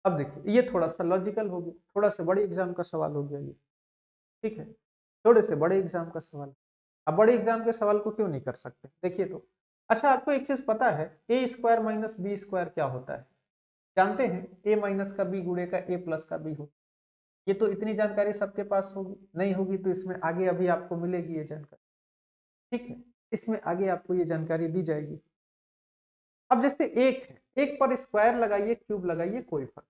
अब देखिए, ये थोड़ा सा लॉजिकल हो गया, थोड़ा सा बड़े एग्जाम का सवाल हो गया ये, ठीक है, थोड़े से बड़े एग्जाम का सवाल। अब बड़े एग्जाम के सवाल को क्यों नहीं कर सकते, देखिए तो। अच्छा, आपको एक चीज पता है, a² - b² क्या होता है? जानते हैं, a- b गुणे का a + b हो। ये तो इतनी जानकारी सबके पास होगी, नहीं होगी तो इसमें आगे अभी आपको मिलेगी ये जानकारी, ठीक है, इसमें आगे आपको ये जानकारी दी जाएगी। अब जैसे एक है, एक पर स्क्वायर लगाइए, क्यूब लगाइए, कोई फर्क,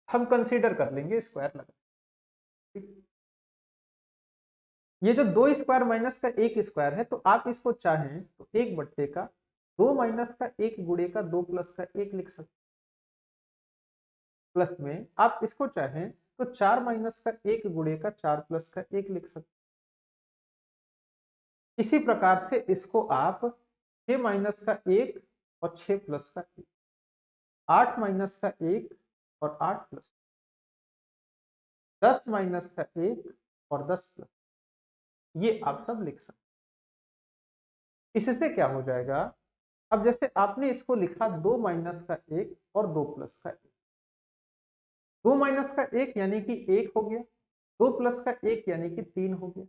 हम कंसीडर कर लेंगे स्क्वायर लगा, ठीक? ये जो 2 स्क्वायर माइनस का 1 स्क्वायर है, तो आप इसको चाहें तो 1/2 का 2 माइनस का 1 गुणे का 2 प्लस का 1 लिख सकते, प्लस में आप इसको चाहें तो 4 माइनस का 1 गुणे का 4 प्लस का 1 लिख सकते। इसी प्रकार से इसको आप 6 माइनस का 1 और 6 प्लस का 1, 8 माइनस का 1 और 8 प्लस, 10 माइनस का 1 और 10 प्लस, ये आप सब लिख सकते। इससे क्या हो जाएगा, अब जैसे आपने इसको लिखा 2 माइनस का 1 और 2 प्लस का 1, 2 माइनस का 1 यानी कि 1 हो गया, 2 प्लस का 1 यानी कि 3 हो गया।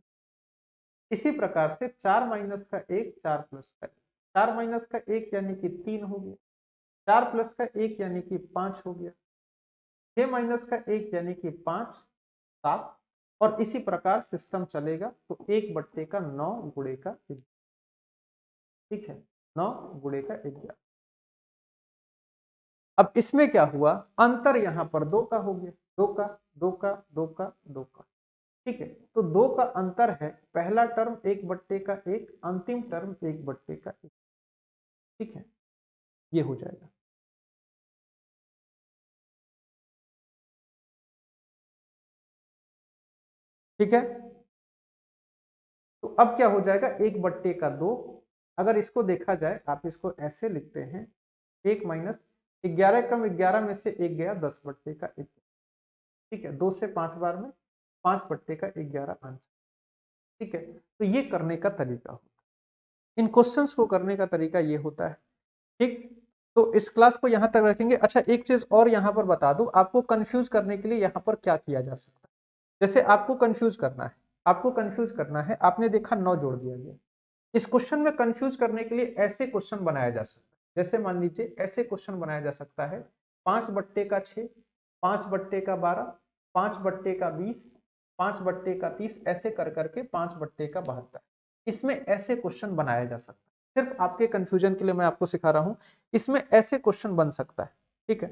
इसी प्रकार से 4 माइनस का 1, 4 प्लस का 1, 4 माइनस का 1 यानी कि 3 हो गया, 4 प्लस का 1 यानी कि 5 हो गया, 6 माइनस का 1 यानी कि 5, 7, और इसी प्रकार सिस्टम चलेगा तो 1 का 9 गुणे का 11, ठीक है, 9 गुणे का 11। अब इसमें क्या हुआ, अंतर यहां पर 2 का हो गया, 2 का 2 का 2 का 2 का, ठीक है। तो 2 का अंतर है, पहला टर्म 1/1, अंतिम टर्म 1/1, ठीक है, ये हो जाएगा। ठीक है, तो अब क्या हो जाएगा, 1/2, अगर इसको देखा जाए आप इसको ऐसे लिखते हैं, 1 माइनस 11 कम 11 में से 1 गया, 10/1, ठीक है, 2 से 5 बार में 5/11 आंसर, ठीक है। तो ये करने का तरीका होता है, इन क्वेश्चंस को करने का तरीका ये होता है, ठीक। तो इस क्लास को यहां तक रखेंगे। अच्छा, एक चीज और यहां पर बता दूं, आपको कंफ्यूज करने के लिए यहां पर क्या किया जा सकता है। जैसे आपको कंफ्यूज करना है, आपको कंफ्यूज करना है, आपने देखा 9 जोड़ दिया गया, इस क्वेश्चन में कंफ्यूज करने के लिए ऐसे क्वेश्चन बनाया जा सकता है। जैसे मान लीजिए ऐसे क्वेश्चन बनाया जा सकता है, 5/6, 5/12, 5/20, 5/30, ऐसे कर करके 5/72, इसमें ऐसे क्वेश्चन बनाया जा सकता है। सिर्फ आपके कंफ्यूजन के लिए मैं आपको सिखा रहा हूं, इसमें ऐसे क्वेश्चन बन सकता है, ठीक है।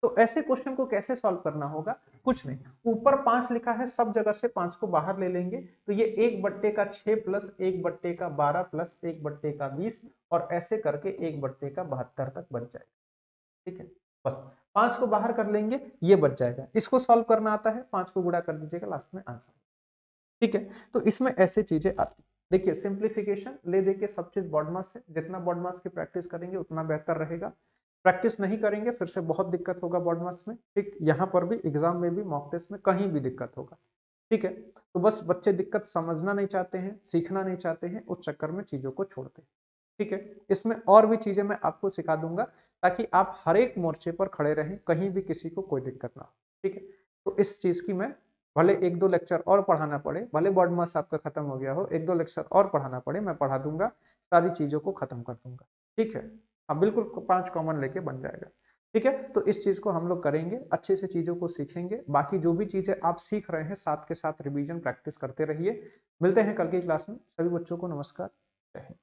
तो ऐसे क्वेश्चन को कैसे सॉल्व करना होगा, कुछ नहीं, ऊपर 5 लिखा है, सब जगह से 5 को बाहर ले लेंगे, तो ये 1/6 प्लस 1/12 प्लस 1/20 और ऐसे करके 1/72 तक बच जाएगा, ठीक है। बस 5 को बाहर कर लेंगे, ये बच जाएगा। इसको सॉल्व करना आता है, 5 को गुणा कर दीजिएगा, लास्ट में आंसर, ठीक है। तो इसमें ऐसे चीजें आती, देखिए सिंप्लीफिकेशन ले दे के सब चीज बॉड मास से, जितना बॉड मास की प्रैक्टिस करेंगे उतना बेहतर रहेगा। प्रैक्टिस नहीं करेंगे फिर से बहुत दिक्कत होगा बॉड मास में, ठीक। यहाँ पर भी, एग्जाम में भी, मॉक टेस्ट में, कहीं भी दिक्कत होगा, ठीक है। तो बस बच्चे दिक्कत समझना नहीं चाहते हैं, सीखना नहीं चाहते हैं, उस चक्कर में चीजों को छोड़ते हैं, ठीक है। इसमें और भी चीजें मैं आपको सिखा दूंगा ताकि आप हर एक मोर्चे पर खड़े रहें, कहीं भी किसी को कोई दिक्कत ना हो, ठीक है। तो इस चीज की मैं, भले 1-2 लेक्चर और पढ़ाना पड़े, भले बॉड मास आपका खत्म हो गया हो, 1-2 लेक्चर और पढ़ाना पड़े, मैं पढ़ा दूंगा, सारी चीजों को खत्म कर दूंगा, ठीक है। हाँ बिल्कुल, 5 कॉमन लेके बन जाएगा, ठीक है। तो इस चीज को हम लोग करेंगे, अच्छे से चीजों को सीखेंगे। बाकी जो भी चीजें आप सीख रहे हैं, साथ के साथ रिवीजन प्रैक्टिस करते रहिए। मिलते हैं कल की क्लास में, सभी बच्चों को नमस्कार, जय हिंद।